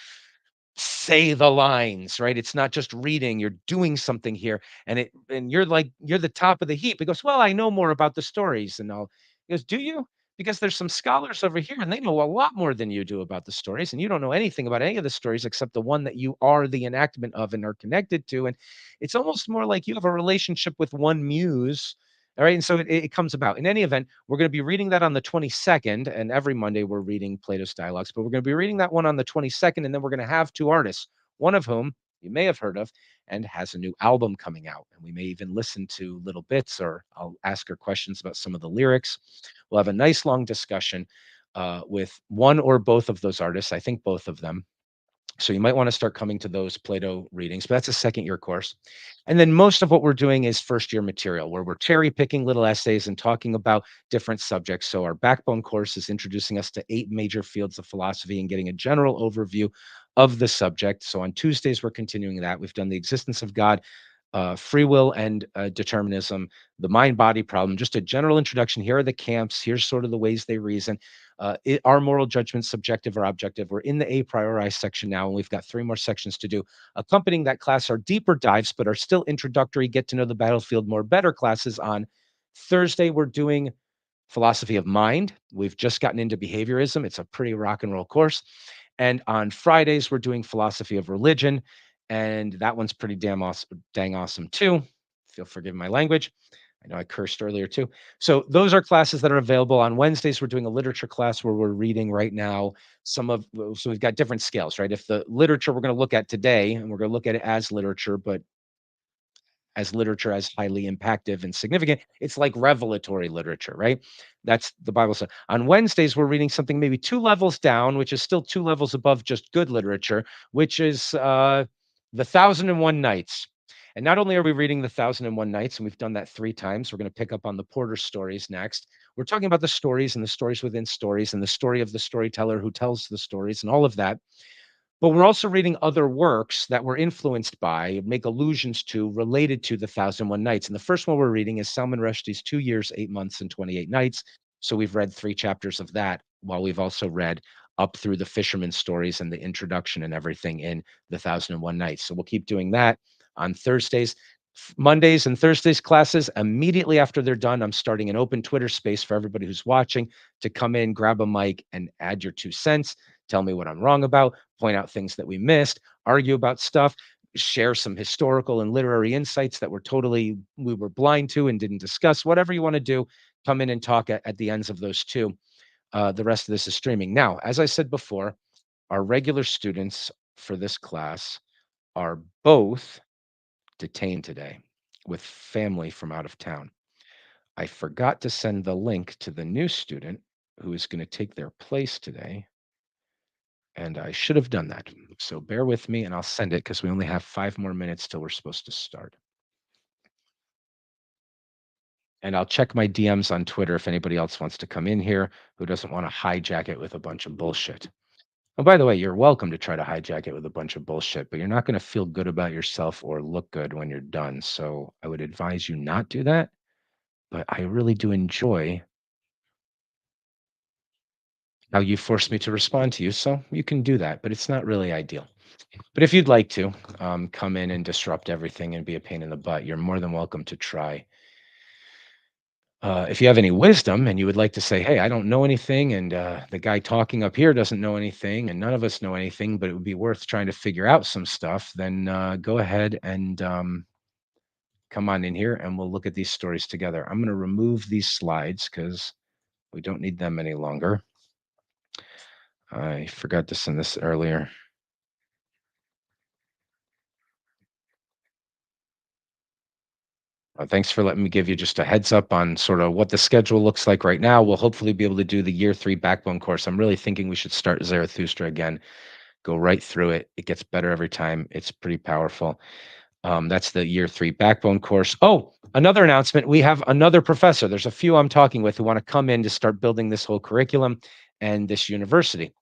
say the lines, right? It's not just reading, you're doing something here. And you're like, you're the top of the heap. He goes, well, I know more about the stories and all. He goes, do you? Because there's some scholars over here and they know a lot more than you do about the stories. And you don't know anything about any of the stories except the one that you are the enactment of and are connected to. And it's almost more like you have a relationship with one muse. All right. And so it comes about. In any event, we're going to be reading that on the 22nd. And every Monday we're reading Plato's Dialogues, but we're going to be reading that one on the 22nd. And then we're going to have two artists, one of whom you may have heard of and has a new album coming out. And we may even listen to little bits, or I'll ask her questions about some of the lyrics. We'll have a nice long discussion with one or both of those artists. I think both of them. So you might want to start coming to those Plato readings, but that's a second year course. And then most of what we're doing is first year material, where we're cherry picking little essays and talking about different subjects. So our backbone course is introducing us to 8 major fields of philosophy and getting a general overview of the subject. So on Tuesdays, we're continuing that. We've done the existence of God, free will and determinism, the mind body problem, just a general introduction. Here are the camps. Here's sort of the ways they reason. Are moral judgments subjective or objective? We're in the a priori section now, and we've got 3 more sections to do. Accompanying that class are deeper dives, but are still introductory, get to know the battlefield more better classes. On Thursday, we're doing philosophy of mind. We've just gotten into behaviorism. It's a pretty rock and roll course. And on Fridays, we're doing philosophy of religion. And that one's pretty dang awesome too. Feel forgive my language. I know I cursed earlier too. So those are classes that are available. On Wednesdays, we're doing a literature class where we're reading right now so we've got different scales, right? If the literature we're going to look at today, and we're going to look at it as literature, but as literature as highly impactive and significant. It's like revelatory literature, right? That's the Bible says. On Wednesdays, we're reading something maybe 2 levels down, which is still 2 levels above just good literature, which is The Thousand and One Nights. And not only are we reading The Thousand and One Nights, and we've done that 3 times, we're going to pick up on the Porter stories next. We're talking about the stories and the stories within stories and the story of the storyteller who tells the stories and all of that. But we're also reading other works that we're influenced by, make allusions to, related to the Thousand and One Nights. And the first one we're reading is Salman Rushdie's 2 Years, 8 Months, and 28 Nights. So we've read 3 chapters of that, while we've also read up through the fisherman's stories and the introduction and everything in the Thousand and One Nights. So we'll keep doing that on Thursdays. Mondays and Thursdays classes, immediately after they're done, I'm starting an open Twitter space for everybody who's watching to come in, grab a mic, and add your 2 cents. Tell me what I'm wrong about, point out things that we missed, argue about stuff. share some historical and literary insights that we were blind to and didn't discuss. Whatever you want to do, come in and talk at the ends of those two. The rest of this is streaming. Now, as I said before, our regular students for this class are both detained today with family from out of town. I forgot to send the link to the new student who is going to take their place today, and I should have done that. So bear with me and I'll send it because we only have 5 more minutes till we're supposed to start. And I'll check my DMs on Twitter if anybody else wants to come in here who doesn't want to hijack it with a bunch of bullshit. Oh, by the way, you're welcome to try to hijack it with a bunch of bullshit, but you're not going to feel good about yourself or look good when you're done. So I would advise you not do that. But I really do enjoy how you forced me to respond to you. So you can do that, but it's not really ideal. But if you'd like to come in and disrupt everything and be a pain in the butt, you're more than welcome to try. If you have any wisdom and you would like to say, hey, I don't know anything, and the guy talking up here doesn't know anything, and none of us know anything, but it would be worth trying to figure out some stuff, then go ahead and come on in here and we'll look at these stories together. I'm going to remove these slides because we don't need them any longer. I forgot to send this earlier. Thanks for letting me give you just a heads up on sort of what the schedule looks like right now. We'll hopefully be able to do the year 3 backbone course. I'm really thinking we should start Zarathustra again, go right through it. It gets better every time. It's pretty powerful. That's the year 3 backbone course. Oh, another announcement. We have another professor. There's a few I'm talking with who want to come in to start building this whole curriculum and this university.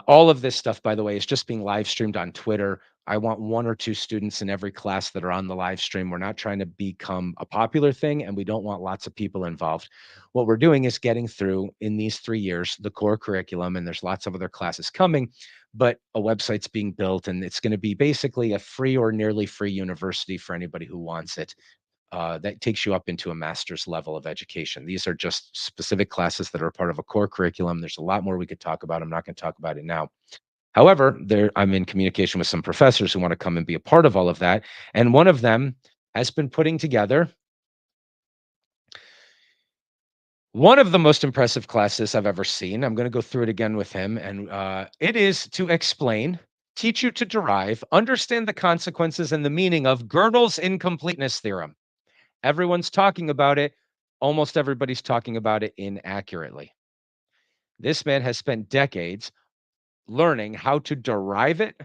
All of this stuff, by the way, is just being live streamed on Twitter. I want 1 or 2 students in every class that are on the live stream. We're not trying to become a popular thing, and we don't want lots of people involved. What we're doing is getting through in these 3 years the core curriculum, and there's lots of other classes coming, but a website's being built, and it's going to be basically a free or nearly free university for anybody who wants it. That takes you up into a master's level of education. These are just specific classes that are part of a core curriculum. There's a lot more we could talk about. I'm not going to talk about it now. However, I'm in communication with some professors who want to come and be a part of all of that. And one of them has been putting together one of the most impressive classes I've ever seen. I'm going to go through it again with him. And it is to explain, teach you to derive, understand the consequences and the meaning of Gödel's incompleteness theorem. Everyone's talking about it. Almost everybody's talking about it inaccurately. This man has spent decades learning how to derive it,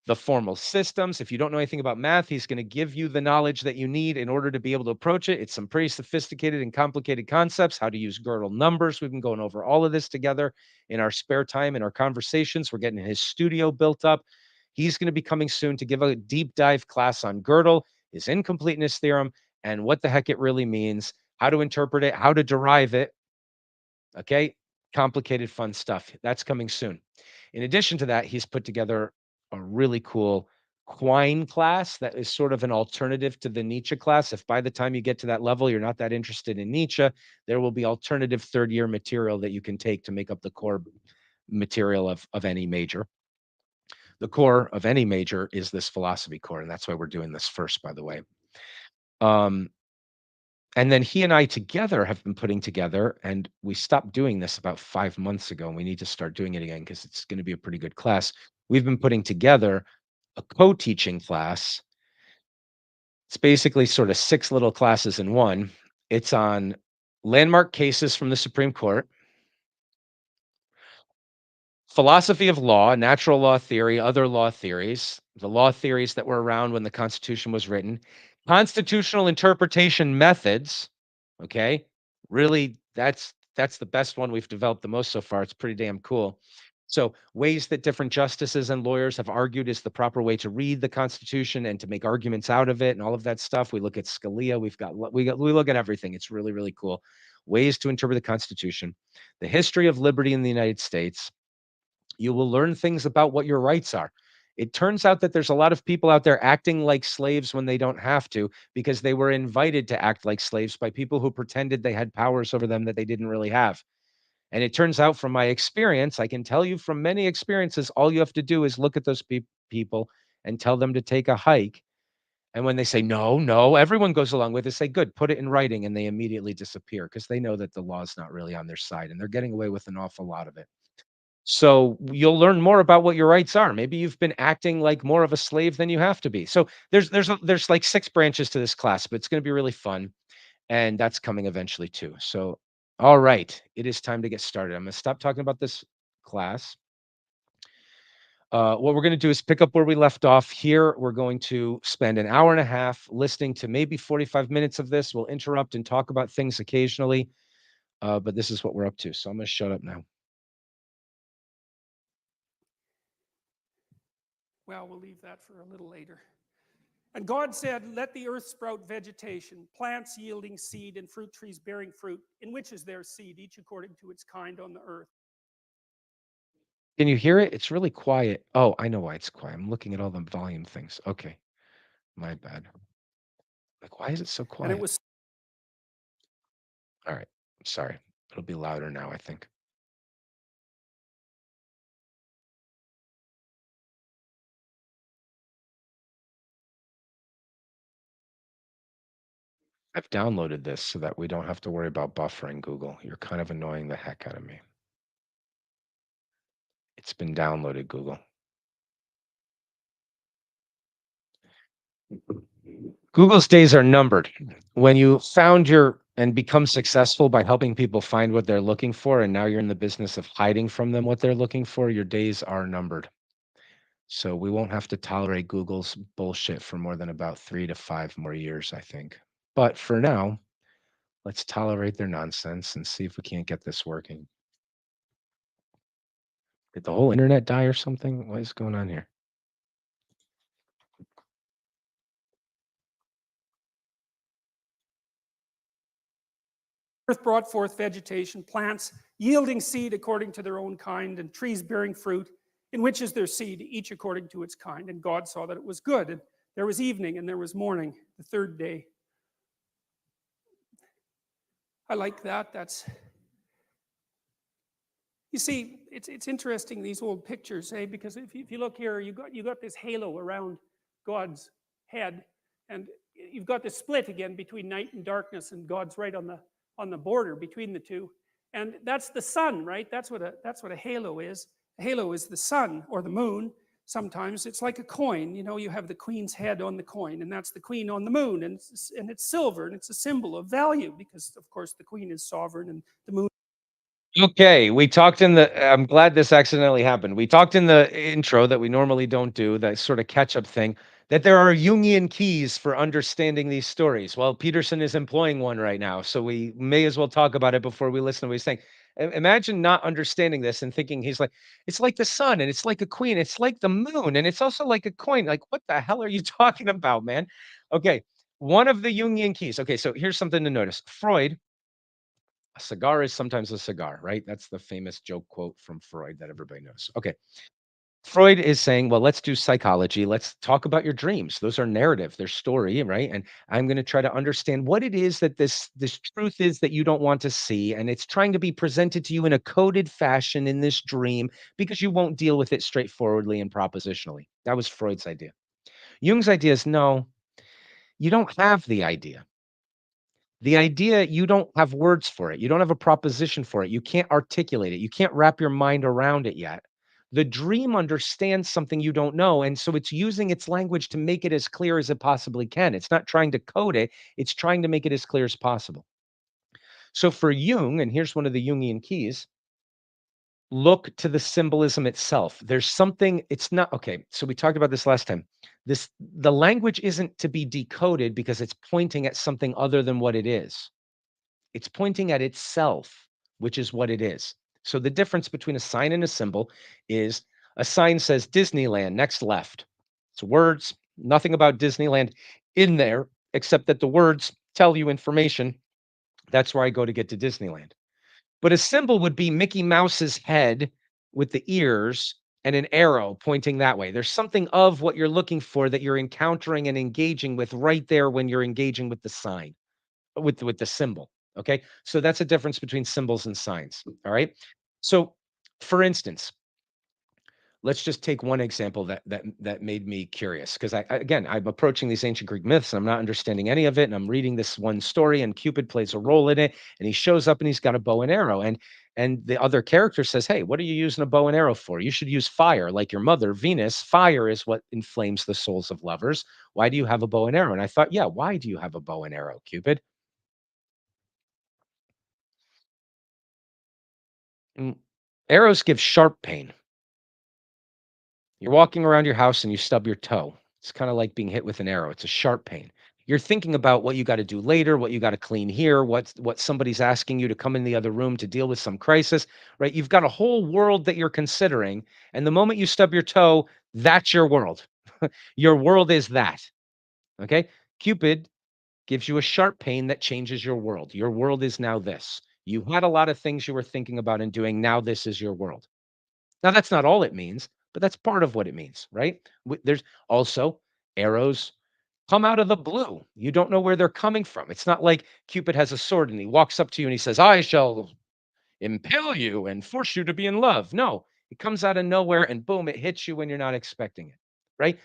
the formal systems. If you don't know anything about math, he's going to give you the knowledge that you need in order to be able to approach it. It's some pretty sophisticated and complicated concepts, how to use Gödel numbers. We've been going over all of this together in our spare time, in our conversations. We're getting his studio built up. He's going to be coming soon to give a deep dive class on Gödel, his incompleteness theorem, and what the heck it really means, how to interpret it, how to derive it. Okay. Complicated, fun stuff. That's coming soon. In addition to that, he's put together a really cool Quine class that is sort of an alternative to the Nietzsche class. If by the time you get to that level, you're not that interested in Nietzsche, there will be alternative 3rd-year material that you can take to make up the core material of any major. The core of any major is this philosophy core, and that's why we're doing this first, by the way. Um, and then he and I together have been putting together, and we stopped doing this about 5 months ago, and we need to start doing it again because it's going to be a pretty good class. We've been putting together a co-teaching class. It's basically sort of 6 little classes in one. It's on landmark cases from the Supreme Court, philosophy of law, natural law theory, other law theories, the law theories that were around when the Constitution was written, constitutional interpretation methods. Okay. Really, that's the best one we've developed the most so far. It's pretty damn cool. So, ways that different justices and lawyers have argued is the proper way to read the Constitution and to make arguments out of it and all of that stuff. We look at Scalia, we look at everything. It's really really cool. Ways to interpret the Constitution, the history of liberty in the United States. You will learn things about what your rights are. It turns out that there's a lot of people out there acting like slaves when they don't have to because they were invited to act like slaves by people who pretended they had powers over them that they didn't really have. And it turns out from my experience, I can tell you from many experiences, all you have to do is look at those people and tell them to take a hike. And when they say, "No, no," everyone goes along with it, say, "Good, put it in writing," and they immediately disappear because they know that the law's not really on their side, and they're getting away with an awful lot of it. So, you'll learn more about what your rights are. Maybe you've been acting like more of a slave than you have to be. So, there's like 6 branches to this class, but it's gonna be really fun, and that's coming eventually too. So, all right, it is time to get started. I'm gonna stop talking about this class. What we're going to do is pick up where we left off here. We're going to spend an hour and a half listening to maybe 45 minutes of this. We'll interrupt and talk about things occasionally, but this is what we're up to. So I'm going to shut up now. Well, we'll leave that for a little later. And God said, "Let the earth sprout vegetation, plants yielding seed, and fruit trees bearing fruit, in which is their seed, each according to its kind on the earth." Can you hear it? It's really quiet. Oh, I know why it's quiet. I'm looking at all the volume things. Okay, my bad. Like, why is it so And it quiet? was All right, sorry. It'll be louder now, I think. I've downloaded this so that we don't have to worry about buffering, Google. You're kind of annoying the heck out of me. It's been downloaded, Google. Google's days are numbered. When you found your and become successful by helping people find what they're looking for, and now you're in the business of hiding from them what they're looking for, your days are numbered. So we won't have to tolerate Google's bullshit for more than about 3 to 5 more years, I think. But for now, let's tolerate their nonsense and see if we can't get this working. Did the whole internet die or something? What is going on here? earth brought forth vegetation, plants yielding seed according to their own kind, and trees bearing fruit, in which is their seed, each according to its kind. And God saw that it was good. And there was evening and there was morning, the third day. I like that. That's You see, it's interesting, these old pictures, eh? Because if you look here, you got this halo around God's head, and you've got this split again between night and darkness, and God's right on the border between the two, and that's the sun, right? That's what a halo is. A halo is the sun or the moon. Sometimes it's like a coin. You have the queen's head on the coin, and that's the queen on the moon, and it's silver, and it's a symbol of value because, of course, the queen is sovereign, and the moon. Okay, we talked in the I'm glad this accidentally happened. We talked in the intro that we normally don't do, that sort of catch-up thing, that there are Jungian keys for understanding these stories. Well, Peterson is employing one right now, so we may as well talk about it before we listen to what he's saying. Imagine not understanding this and thinking he's like, it's like the sun and it's like a queen, it's like the moon, and it's also like a coin. Like, what the hell are you talking about, man? Okay, one of the Jungian keys. Okay, so here's something to notice. Freud, a cigar is sometimes a cigar, right? That's the famous joke quote from Freud that everybody knows. Okay. Freud is saying, well, let's do psychology. Let's talk about your dreams. Those are narrative, they're story, right? And I'm going to try to understand what it is that this truth is that you don't want to see, and it's trying to be presented to you in a coded fashion in this dream because you won't deal with it straightforwardly and propositionally. That was Freud's idea. Jung's idea is no, you don't have the idea. The idea, you don't have words for it. You don't have a proposition for it. You can't articulate it. You can't wrap your mind around it yet. The dream understands something you don't know. And so it's using its language to make it as clear as it possibly can. It's not trying to code it, it's trying to make it as clear as possible. So for Jung, and here's one of the Jungian keys, look to the symbolism itself. There's something, it's not okay. So we talked about this last time. The language isn't to be decoded because it's pointing at something other than what it is. It's pointing at itself, which is what it is. So the difference between a sign and a symbol is a sign says Disneyland, next left. It's words, nothing about Disneyland in there, except that the words tell you information. That's where I go to get to Disneyland. But a symbol would be Mickey Mouse's head with the ears and an arrow pointing that way. There's something of what you're looking for that you're encountering and engaging with right there when you're engaging with the sign, with the symbol. Okay. So that's a difference between symbols and signs. All right. So for instance, let's just take one example that made me curious because again, I'm approaching these ancient Greek myths and I'm not understanding any of it. And I'm reading this one story, and Cupid plays a role in it, and he shows up and he's got a bow and arrow. And the other character says, "Hey, what are you using a bow and arrow for? You should use fire, like your mother, Venus. Fire is what inflames the souls of lovers. Why do you have a bow and arrow?" And I thought, yeah, why do you have a bow and arrow, Cupid? Mm, Arrows give sharp pain. You're walking around your house and you stub your toe. It's kind of like being hit with an arrow. It's a sharp pain. You're thinking about what you got to do later, what you got to clean here, what somebody's asking you to come in the other room to deal with some crisis, right? You've got a whole world that you're considering, and the moment you stub your toe, that's your world. Your world is that. Okay? Cupid gives you a sharp pain that changes your world. Your world is now this. You had a lot of things you were thinking about and doing. Now this is your world. Now, that's not all it means, but that's part of what it means, right? There's also arrows come out of the blue. You don't know where they're coming from. It's not like Cupid has a sword and he walks up to you and he says, "I shall impale you and force you to be in love." No, it comes out of nowhere and boom, it hits you when you're not expecting it, right?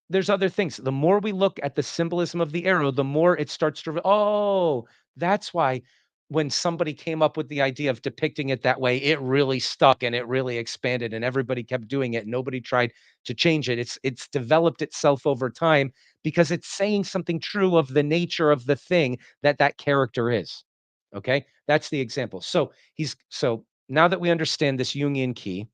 There's other things. The more we look at the symbolism of the arrow, the more it starts to, oh, that's why when somebody came up with the idea of depicting it that way, it really stuck and it really expanded and everybody kept doing it. Nobody tried to change it. It's developed itself over time because it's saying something true of the nature of the thing that character is. Okay? That's the example. So now that we understand this Jungian key,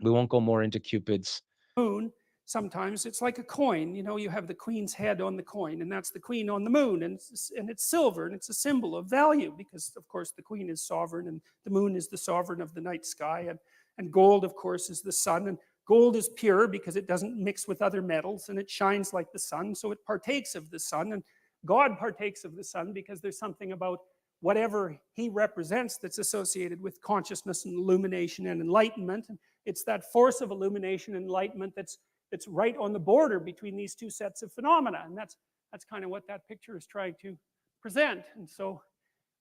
we won't go more into Cupid's. Moon, sometimes it's like a coin. You have the queen's head on the coin, and that's the queen on the moon, and it's silver, and it's a symbol of value because, of course, the queen is sovereign, and the moon is the sovereign of the night sky, and gold, of course, is the sun, and gold is pure because it doesn't mix with other metals, and it shines like the sun, so it partakes of the sun, and God partakes of the sun because there's something about whatever he represents that's associated with consciousness and illumination and enlightenment. And it's that force of illumination and enlightenment that's right on the border between these two sets of phenomena. And that's kind of what that picture is trying to present. And so,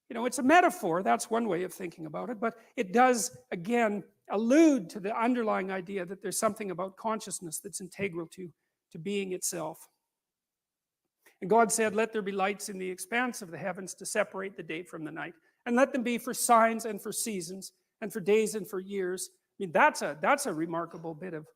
it's a metaphor. That's one way of thinking about it. But it does, again, allude to the underlying idea that there's something about consciousness that's integral to being itself. And God said, "Let there be lights in the expanse of the heavens to separate the day from the night, and let them be for signs and for seasons, and for days and for years." I mean, that's a remarkable bit of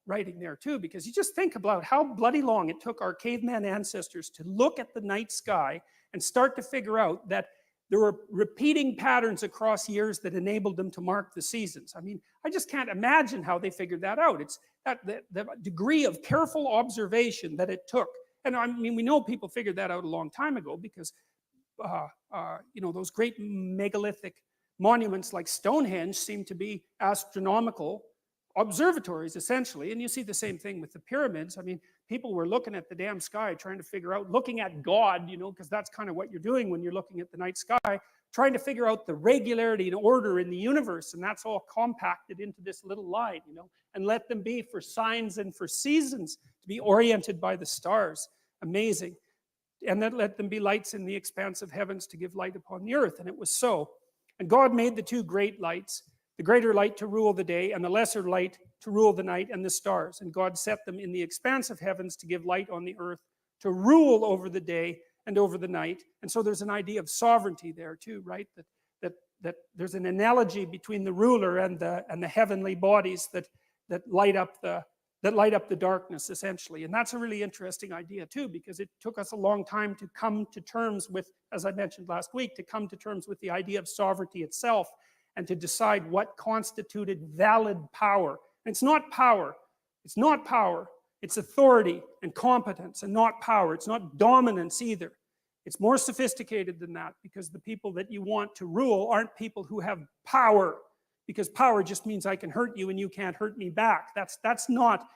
writing there too, because you just think about how bloody long it took our caveman ancestors to look at the night sky and start to figure out that there were repeating patterns across years that enabled them to mark the seasons. I mean, I just can't imagine how they figured that out. It's that the degree of careful observation that it took. And I mean, we know people figured that out a long time ago because, those great megalithic monuments like Stonehenge seem to be astronomical observatories, essentially. And you see the same thing with the pyramids. I mean, people were looking at the damn sky, trying to figure out, looking at God, because that's kind of what you're doing when you're looking at the night sky, trying to figure out the regularity and order in the universe. And that's all compacted into this little line, and let them be for signs and for seasons to be oriented by the stars. Amazing. And then let them be lights in the expanse of heavens to give light upon the earth. And it was so. And God made the two great lights, the greater light to rule the day, and the lesser light to rule the night, and the stars. And God set them in the expanse of heavens to give light on the earth, to rule over the day and over the night. And so there's an idea of sovereignty there too, right? That there's an analogy between the ruler and the heavenly bodies that light up the darkness, essentially. And that's a really interesting idea too, because it took us a long time to come to terms with, as I mentioned last week, to come to terms with the idea of sovereignty itself and to decide what constituted valid power. And it's not power. It's not power. It's authority and competence, and not power. It's not dominance either. It's more sophisticated than that, because the people that you want to rule aren't people who have power, because power just means I can hurt you and you can't hurt me back. That's not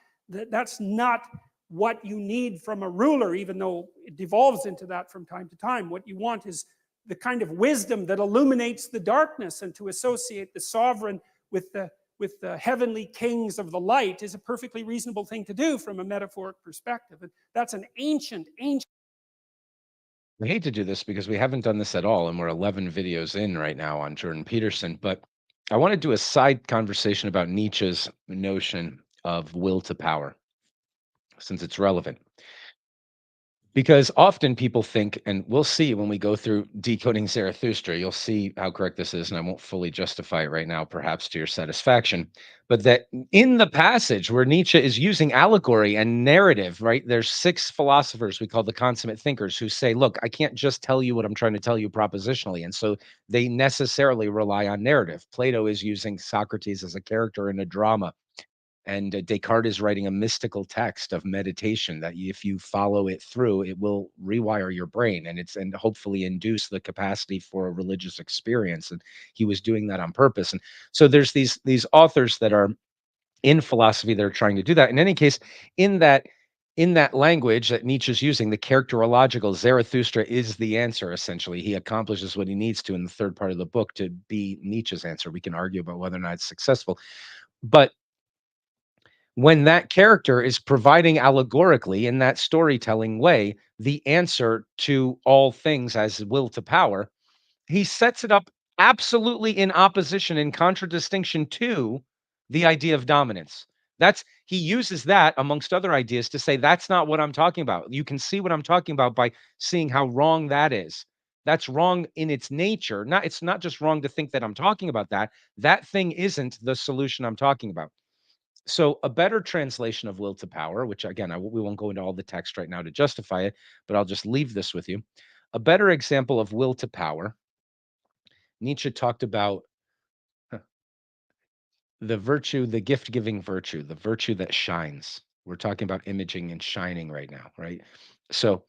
what you need from a ruler, even though it devolves into that from time to time. What you want is the kind of wisdom that illuminates the darkness, and to associate the sovereign with the heavenly kings of the light is a perfectly reasonable thing to do from a metaphoric perspective. And that's an ancient. I hate to do this because we haven't done this at all, and we're 11 videos in right now on Jordan Peterson. But I want to do a side conversation about Nietzsche's notion of will to power, since it's relevant. Because often people think, and we'll see when we go through decoding Zarathustra, you'll see how correct this is, and I won't fully justify it right now, perhaps to your satisfaction. But that in the passage where Nietzsche is using allegory and narrative, right? There's six philosophers we call the consummate thinkers who say, look, I can't just tell you what I'm trying to tell you propositionally. And so they necessarily rely on narrative. Plato is using Socrates as a character in a drama, and Descartes is writing a mystical text of meditation that if you follow it through, it will rewire your brain, and hopefully induce the capacity for a religious experience. And he was doing that on purpose. And so there's these authors that are in philosophy that are trying to do that. In any case, in that in that language that Nietzsche's using, the characterological Zarathustra is the answer, essentially. He accomplishes what he needs to in the third part of the book to be Nietzsche's answer. We can argue about whether or not it's successful. But when that character is providing allegorically in that storytelling way the answer to all things as will to power, he sets it up absolutely in opposition, in contradistinction to the idea of dominance. That's he uses that amongst other ideas to say that's not what I'm talking about. You can see what I'm talking about by seeing how wrong that is. That's wrong in its nature. Not it's not just wrong to think that I'm talking about that. That thing isn't the solution I'm talking about. So a better translation of will to power, which again, we won't go into all the text right now to justify it, but I'll just leave this with you. A better example of will to power, Nietzsche talked about huh, the virtue, the gift giving virtue, the virtue that shines. We're talking about imaging and shining right now, right? So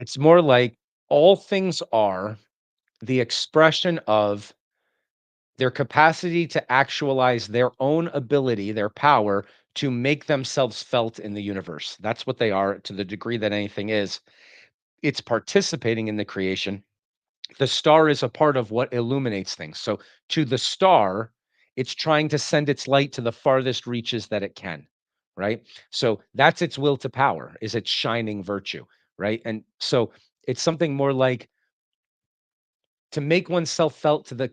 it's more like all things are the expression of their capacity to actualize their own ability, their power to make themselves felt in the universe. That's what they are to the degree that anything is. It's participating in the creation. The star is a part of what illuminates things. So to the star, it's trying to send its light to the farthest reaches that it can, right? So that's its will to power, is its shining virtue, right? And so it's something more like to make oneself felt to the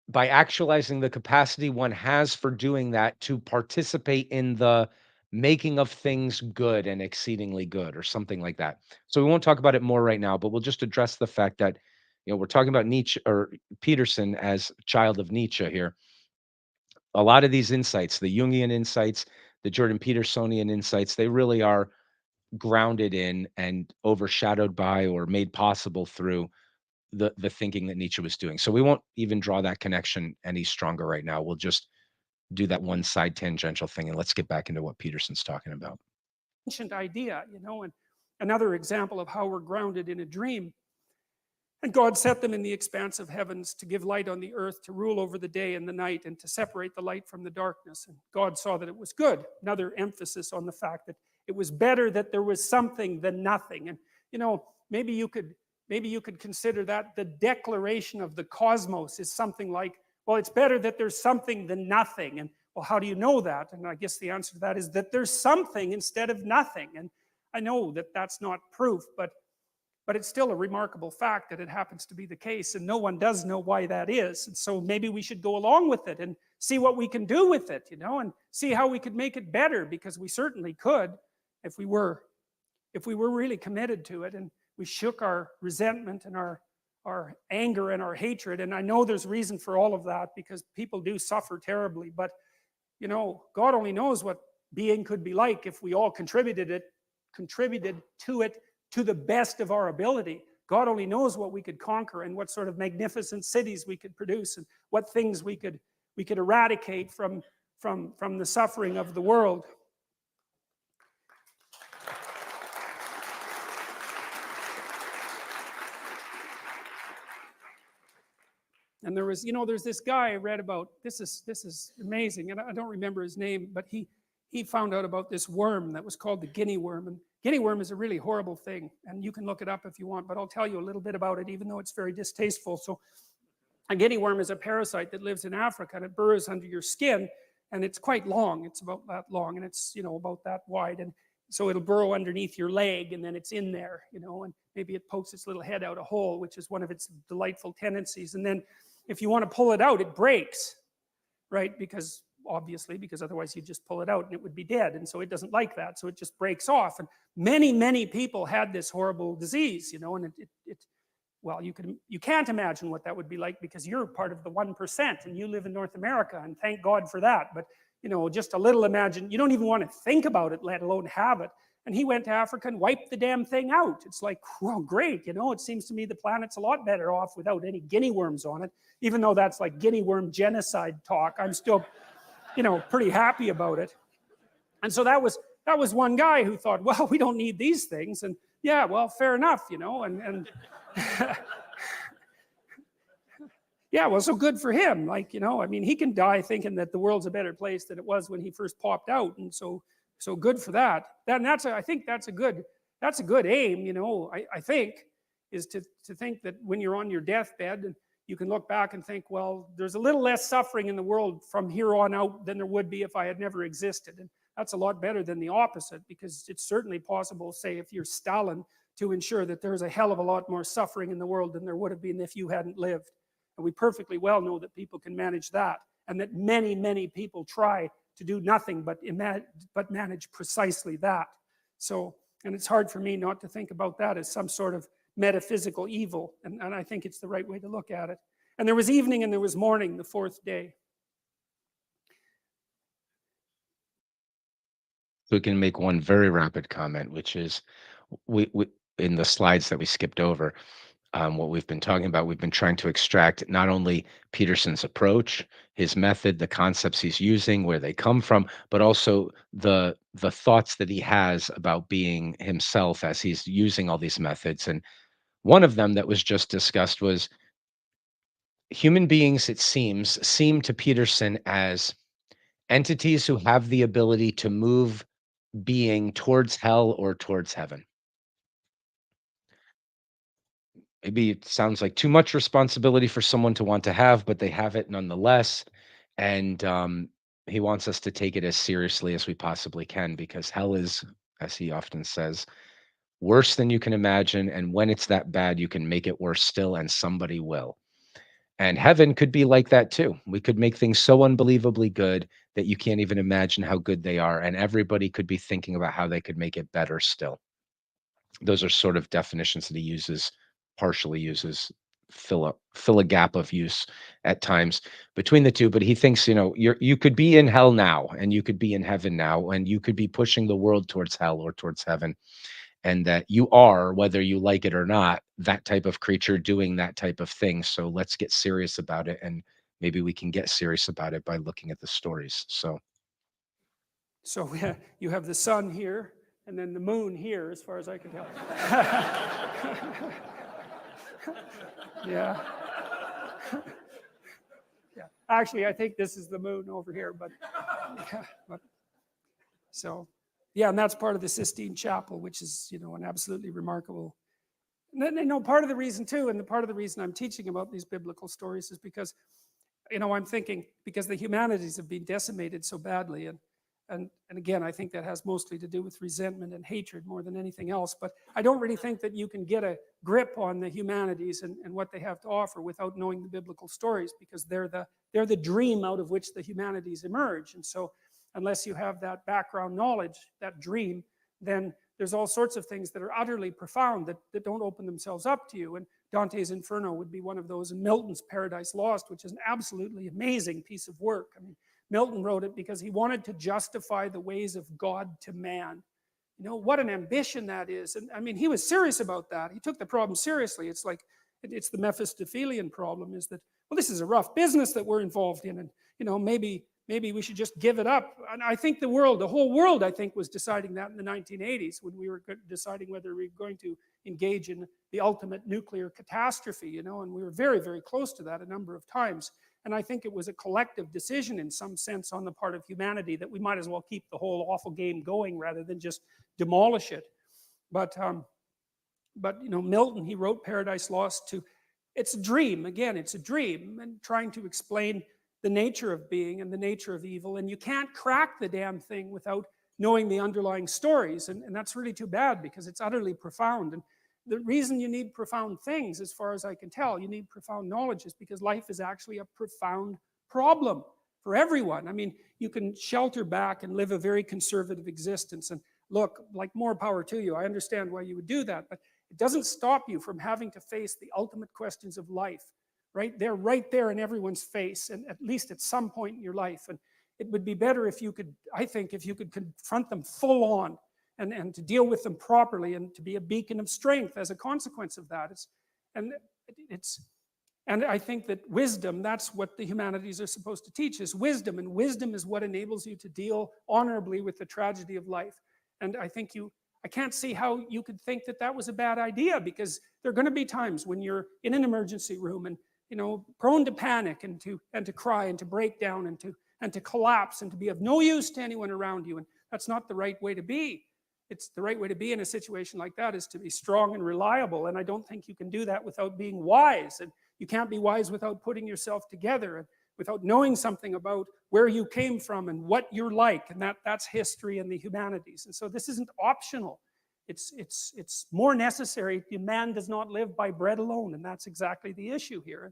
by actualizing the capacity one has for doing that to participate in the making of things good and exceedingly good or something like that. So we won't talk about it more right now, but we'll just address the fact that we're talking about Nietzsche or Peterson as child of Nietzsche here. A lot of these insights, the Jungian insights, the Jordan Petersonian insights, they really are grounded in and overshadowed by or made possible through the thinking that Nietzsche was doing. So we won't even draw that connection any stronger right now. We'll just do that one side tangential thing and let's get back into what Peterson's talking about. Ancient idea, and another example of how we're grounded in a dream. And God set them in the expanse of heavens to give light on the earth, to rule over the day and the night, and to separate the light from the darkness. And God saw that it was good. Another emphasis on the fact that it was better that there was something than nothing. And maybe you could consider that the declaration of the cosmos is something like, well, it's better that there's something than nothing. And well, how do you know that? And I guess the answer to that is that there's something instead of nothing. And I know that that's not proof, but it's still a remarkable fact that it happens to be the case, and no one does know why that is. And so maybe we should go along with it and see what we can do with it, and see how we could make it better, because we certainly could if we were really committed to it, and we shook our resentment and our anger and our hatred. And I know there's reason for all of that, because people do suffer terribly, but God only knows what being could be like if we all contributed to it to the best of our ability. God only knows what we could conquer, and what sort of magnificent cities we could produce, and what things we could eradicate from the suffering of the world. And there's this guy I read about. This is amazing, and I don't remember his name, but he found out about this worm that was called the guinea worm. And guinea worm is a really horrible thing, and you can look it up if you want, but I'll tell you a little bit about it, even though it's very distasteful. So a guinea worm is a parasite that lives in Africa, and it burrows under your skin, and it's quite long. It's about that long, and it's about that wide, and So it'll burrow underneath your leg and then it's in there, and maybe it pokes its little head out a hole, which is one of its delightful tendencies. And then if you want to pull it out, it breaks, right? Because obviously, because otherwise you'd just pull it out and it would be dead. And so it doesn't like that. So it just breaks off. And many people had this horrible disease, and well, you can't imagine what that would be like because you're part of the 1% and you live in North America, and thank God for that. But just a little imagine, you don't even want to think about it, let alone have it. And he went to Africa and wiped the damn thing out. It's like, well, great, it seems to me the planet's a lot better off without any guinea worms on it, even though that's like guinea worm genocide talk. I'm still, pretty happy about it. And so that was one guy who thought, well, we don't need these things. And yeah, well, fair enough, and yeah, well, so good for him. Like, he can die thinking that the world's a better place than it was when he first popped out. And so good for that. I think that's a good aim, I think, is to think that when you're on your deathbed, and you can look back and think, well, there's a little less suffering in the world from here on out than there would be if I had never existed. And that's a lot better than the opposite, because it's certainly possible, say, if you're Stalin, to ensure that there's a hell of a lot more suffering in the world than there would have been if you hadn't lived. And we perfectly well know that people can manage that, and that many people try to do nothing but manage precisely that. So, and it's hard for me not to think about that as some sort of metaphysical evil, and I think it's the right way to look at it. And there was evening and there was morning, the fourth day. We can make one very rapid comment, which is we in the slides that we skipped over, what we've been talking about, we've been trying to extract not only Peterson's approach, his method, the concepts he's using, where they come from, but also the thoughts that he has about being himself as he's using all these methods. And one of them that was just discussed was human beings, it seem to Peterson as entities who have the ability to move being towards hell or towards heaven. Maybe it sounds like too much responsibility for someone to want to have, but they have it nonetheless. And he wants us to take it as seriously as we possibly can, because hell is, as he often says, worse than you can imagine. And when it's that bad, you can make it worse still, and somebody will. And heaven could be like that too. We could make things so unbelievably good that you can't even imagine how good they are. And everybody could be thinking about how they could make it better still. Those are sort of definitions that he uses, partially uses, fill a gap of use at times between the two. But he thinks, you could be in hell now, and you could be in heaven now, and you could be pushing the world towards hell or towards heaven, and that you are, whether you like it or not, that type of creature doing that type of thing. So let's get serious about it, and maybe we can get serious about it by looking at the stories. So you have the sun here, and then the moon here, as far as I can tell. Yeah. Yeah. Actually, I think this is the moon over here, but yeah. So, yeah, and that's part of the Sistine Chapel, which is, an absolutely remarkable. And part of the reason too, and part of the reason I'm teaching about these biblical stories is because, I'm thinking because the humanities have been decimated so badly, and again, I think that has mostly to do with resentment and hatred more than anything else. But I don't really think that you can get a grip on the humanities and what they have to offer without knowing the biblical stories, because they're the dream out of which the humanities emerge. And so, unless you have that background knowledge, that dream, then there's all sorts of things that are utterly profound that don't open themselves up to you. And Dante's Inferno would be one of those, and Milton's Paradise Lost, which is an absolutely amazing piece of work. I mean, Milton wrote it because he wanted to justify the ways of God to man. What an ambition that is. And I mean, he was serious about that. He took the problem seriously. It's like, it's the Mephistophelian problem, is that, well, this is a rough business that we're involved in, and, maybe we should just give it up. And I think the whole world, I think, was deciding that in the 1980s, when we were deciding whether we were going to engage in the ultimate nuclear catastrophe, and we were very, very close to that a number of times. And I think it was a collective decision in some sense on the part of humanity that we might as well keep the whole awful game going rather than just demolish it. But Milton, he wrote Paradise Lost it's a dream. Again, it's a dream, and trying to explain the nature of being and the nature of evil. And you can't crack the damn thing without knowing the underlying stories. And that's really too bad because it's utterly profound. And the reason you need profound things, as far as I can tell, you need profound knowledge, is because life is actually a profound problem for everyone. I mean, you can shelter back and live a very conservative existence. And look, like, more power to you. I understand why you would do that, but it doesn't stop you from having to face the ultimate questions of life. Right? They're right there in everyone's face, and at least at some point in your life. And it would be better if you could, I think, if you could confront them full on, and to deal with them properly, and to be a beacon of strength as a consequence of that. And it's and I think that wisdom, that's what the humanities are supposed to teach, is wisdom. And wisdom is what enables you to deal honorably with the tragedy of life. And I can't see how you could think that that was a bad idea, because there are going to be times when you're in an emergency room and, prone to panic, and to cry, and to break down, and to collapse, and to be of no use to anyone around you. And that's not the right way to be. It's the right way to be in a situation like that is to be strong and reliable. And I don't think you can do that without being wise. And you can't be wise without putting yourself together, and without knowing something about where you came from and what you're like. And that's history and the humanities. And so this isn't optional. It's more necessary. Man does not live by bread alone, and that's exactly the issue here.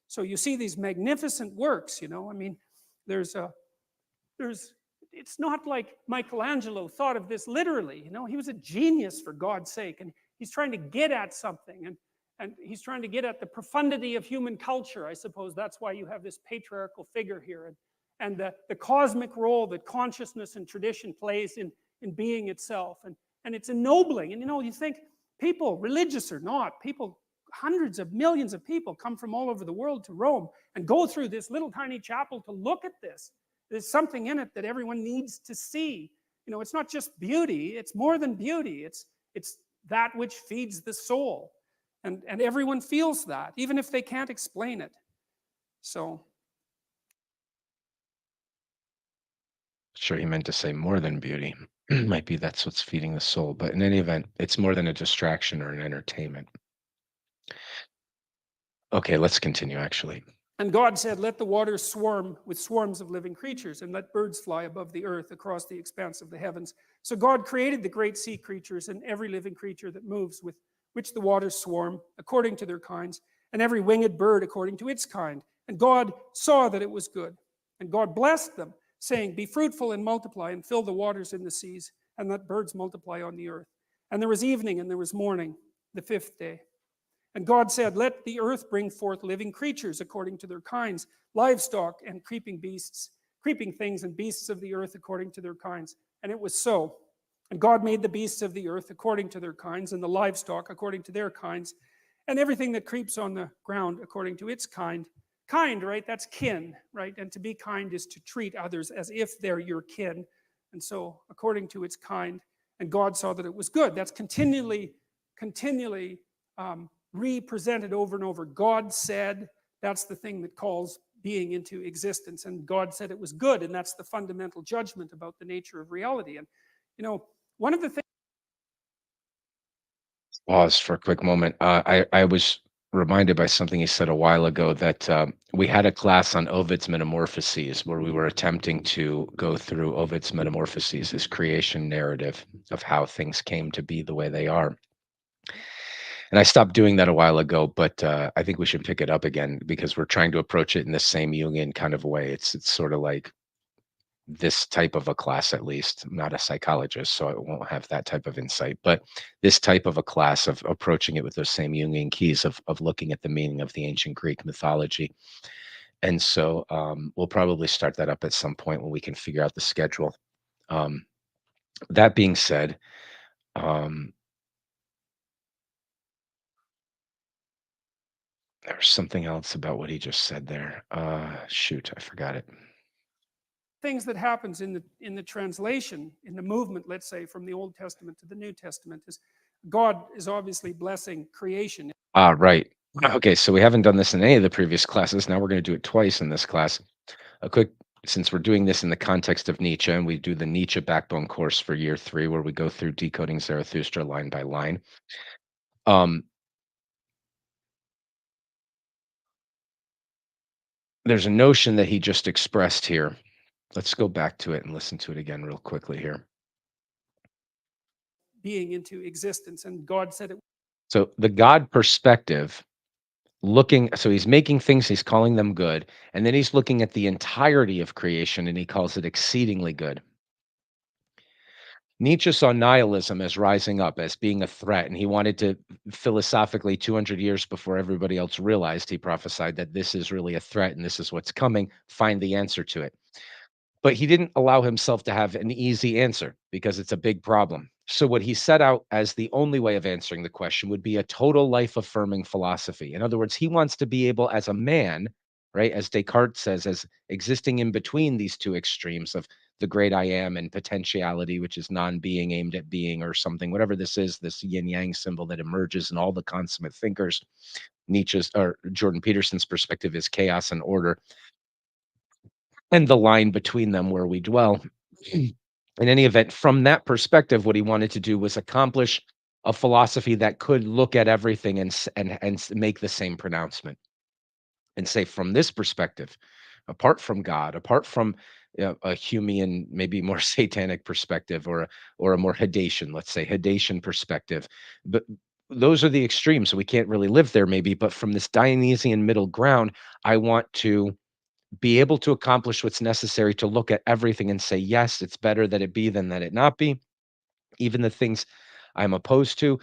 So you see these magnificent works. I mean, there's a there's it's not like Michelangelo thought of this literally. He was a genius, for God's sake, and he's trying to get at something, and he's trying to get at the profundity of human culture. I suppose that's why you have this patriarchal figure here, and the cosmic role that consciousness and tradition plays in being itself. And it's ennobling. And you think, people, religious or not, people, hundreds of millions of people come from all over the world to Rome and go through this little tiny chapel to look at this. There's something in it that everyone needs to see. It's not just beauty, it's more than beauty. It's that which feeds the soul. And everyone feels that, even if they can't explain it. So, Sure, he meant to say more than beauty. Might be that's what's feeding the soul, but in any event, it's more than a distraction or an entertainment. Okay, let's continue actually. and God said, "Let the waters swarm with swarms of living creatures, and let birds fly above the earth across the expanse of the heavens." So God created the great sea creatures and every living creature that moves, with which the waters swarm, according to their kinds, and every winged bird according to its kind. And God saw that it was good. And God blessed them, saying, "Be fruitful and multiply, and fill the waters in the seas, and let birds multiply on the earth." And there was evening and there was morning, the fifth day. And God said, "Let the earth bring forth living creatures according to their kinds, livestock and creeping beasts, creeping things and beasts of the earth according to their kinds." And it was so. And God made the beasts of the earth according to their kinds, and the livestock according to their kinds, and everything that creeps on the ground according to its kind. Kind, right? That's kin, right? And to be kind is to treat others as if they're your kin. And so, according to its kind. And God saw that it was good. That's continually represented over and over. God said, that's the thing that calls being into existence. And God said it was good, and that's the fundamental judgment about the nature of reality. And, one of the things. Pause for a quick moment. I was reminded by something he said a while ago that we had a class on Ovid's Metamorphoses where we were attempting to go through Ovid's Metamorphoses, his creation narrative of how things came to be the way they are. And I stopped doing that a while ago, but I think we should pick it up again because we're trying to approach it in the same Jungian kind of way. It's sort of like this type of a class, at least. I'm not a psychologist, so I won't have that type of insight. But this type of a class of approaching it with those same Jungian keys of looking at the meaning of the ancient Greek mythology. And so we'll probably start that up at some point when we can figure out the schedule. Um, that being said, um, there's something else about what he just said there. Shoot, I forgot it. Things that happens in the translation, in the movement, let's say, from the Old Testament to the New Testament, is God is obviously blessing creation. Ah, right. Okay, so we haven't done this in any of the previous classes. Now we're going to do it twice in this class. A quick, since we're doing this in the context of Nietzsche, and we do the Nietzsche backbone course for year 3, where we go through decoding Zarathustra line by line. Um, there's a notion that he just expressed here. Let's go back to it and listen to it again real quickly here. being into existence, and God said it. So the God perspective, looking so he's making things, he's calling them good, and then he's looking at the entirety of creation and he calls it exceedingly good. Nietzsche saw nihilism as rising up, as being a threat, and he wanted to philosophically 200 years before everybody else realized, he prophesied that this is really a threat and this is what's coming, find the answer to it. But he didn't allow himself to have an easy answer because it's a big problem. So what he set out as the only way of answering the question would be a total life affirming philosophy. In other words, he wants to be able as a man, right, as Descartes says, as existing in between these two extremes of the great I am and potentiality, which is non-being aimed at being or something, whatever this is, this yin yang symbol that emerges in all the consummate thinkers. Nietzsche's or Jordan Peterson's perspective is chaos and order, and the line between them where we dwell. In any event, from that perspective, what he wanted to do was accomplish a philosophy that could look at everything and make the same pronouncement and say, from this perspective, apart from God, apart from a Humean, maybe more satanic perspective, or a more Hadean, let's say Hadean perspective, but those are the extremes. So we can't really live there, maybe. But from this Dionysian middle ground, I want to be able to accomplish what's necessary to look at everything and say, yes, it's better that it be than that it not be. Even the things I'm opposed to,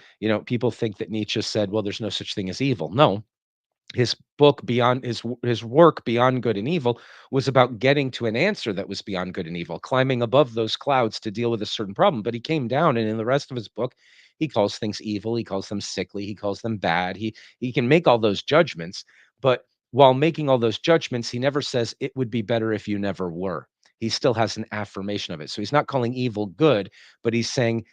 people think that Nietzsche said, well, there's no such thing as evil. No, his book beyond his work beyond good and evil was about getting to an answer that was beyond good and evil, climbing above those clouds to deal with a certain problem. But he came down, and in the rest of his book, he calls things evil, he calls them sickly, he calls them bad. He can make all those judgments, but while making all those judgments, he never says it would be better if you never were. He still has an affirmation of it. So he's not calling evil good, but he's saying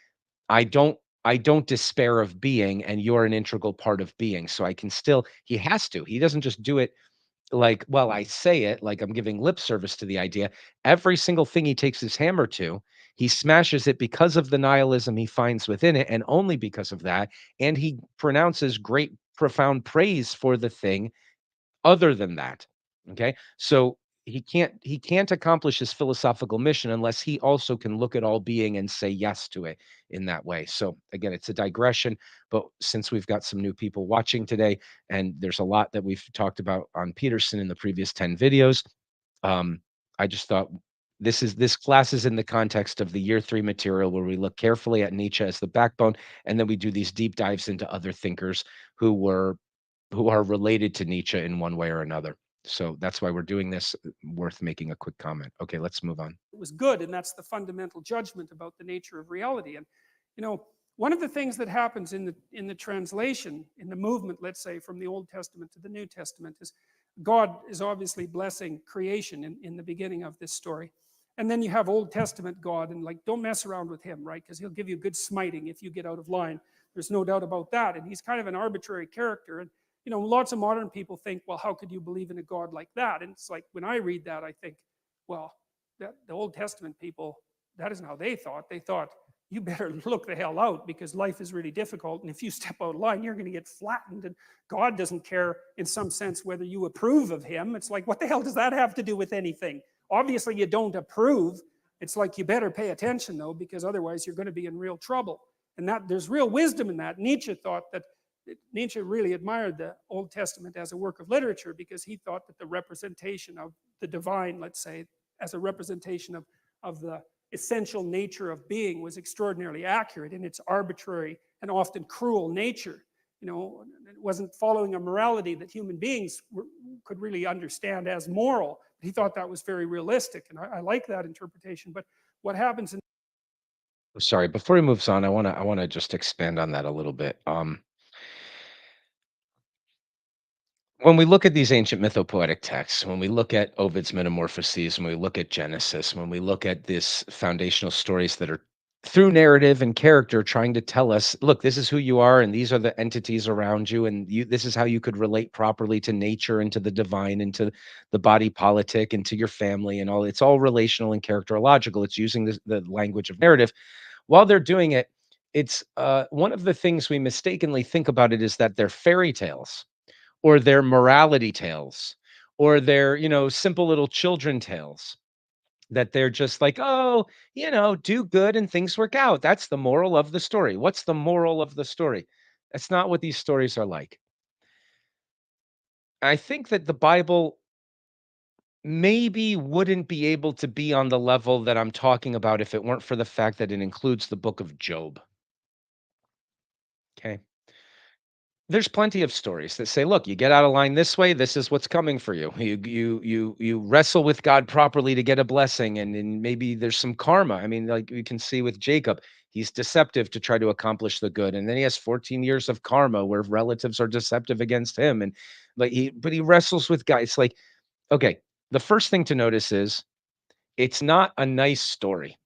I don't I don't despair of being, and you're an integral part of being. So I can still, he has to. He doesn't just do it like, well, I say it like I'm giving lip service to the idea. Every single thing he takes his hammer to, he smashes it because of the nihilism he finds within it, and only because of that. And he pronounces great, profound praise for the thing other than that. Okay. So he can't accomplish his philosophical mission unless he also can look at all being and say yes to it in that way. So again, it's a digression, but since we've got some new people watching today, and there's a lot that we've talked about on Peterson in the previous 10 videos, um, I just thought this class is in the context of the year 3 material where we look carefully at Nietzsche as the backbone, and then we do these deep dives into other thinkers who were who are related to Nietzsche in one way or another. So that's why we're doing this. Worth making a quick comment. Okay, let's move on. Was good, and that's the fundamental judgment about the nature of reality. And you know one of the things that happens in the translation, in the movement, let's say, from the Old Testament to the New Testament, is God is obviously blessing creation in the beginning of this story. And then you have Old Testament God, and like, don't mess around with him, right? Because he'll give you good smiting if you get out of line. There's no doubt about that. And he's kind of an arbitrary character. And lots of modern people think, well, how could you believe in a God like that? And it's like, when I read that, I think, well, the Old Testament people, that isn't how they thought. They thought, you better look the hell out because life is really difficult. And if you step out of line, you're going to get flattened. And God doesn't care, in some sense, whether you approve of him. It's like, what the hell does that have to do with anything? Obviously, you don't approve. It's like, you better pay attention, though, because otherwise you're going to be in real trouble. And that there's real wisdom in that. Nietzsche really admired the Old Testament as a work of literature because he thought that the representation of the divine, let's say, as a representation of the essential nature of being was extraordinarily accurate in its arbitrary and often cruel nature. It wasn't following a morality that human beings could really understand as moral. He thought that was very realistic, and I like that interpretation. But what happens in Sorry, before he moves on, I wanna just expand on that a little bit. When we look at these ancient mythopoetic texts, when we look at Ovid's Metamorphoses, when we look at Genesis, when we look at this foundational stories that are through narrative and character trying to tell us, look, this is who you are, and these are the entities around you, and this is how you could relate properly to nature and to the divine and to the body politic and to your family and all. It's all relational and characterological. It's using the language of narrative. While they're doing it, it's one of the things we mistakenly think about it is that they're fairy tales or their morality tales or their, simple little children tales. that they're just like, "Oh, do good and things work out. That's the moral of the story." What's the moral of the story? That's not what these stories are like. I think that the Bible maybe wouldn't be able to be on the level that I'm talking about if it weren't for the fact that it includes the book of Job. Okay. There's plenty of stories that say, look, you get out of line this way, this is what's coming for you. You wrestle with God properly to get a blessing, and maybe there's some karma. I mean, like we can see with Jacob, he's deceptive to try to accomplish the good. And then he has 14 years of karma where relatives are deceptive against him. And but he wrestles with God. It's like, okay, the first thing to notice is it's not a nice story.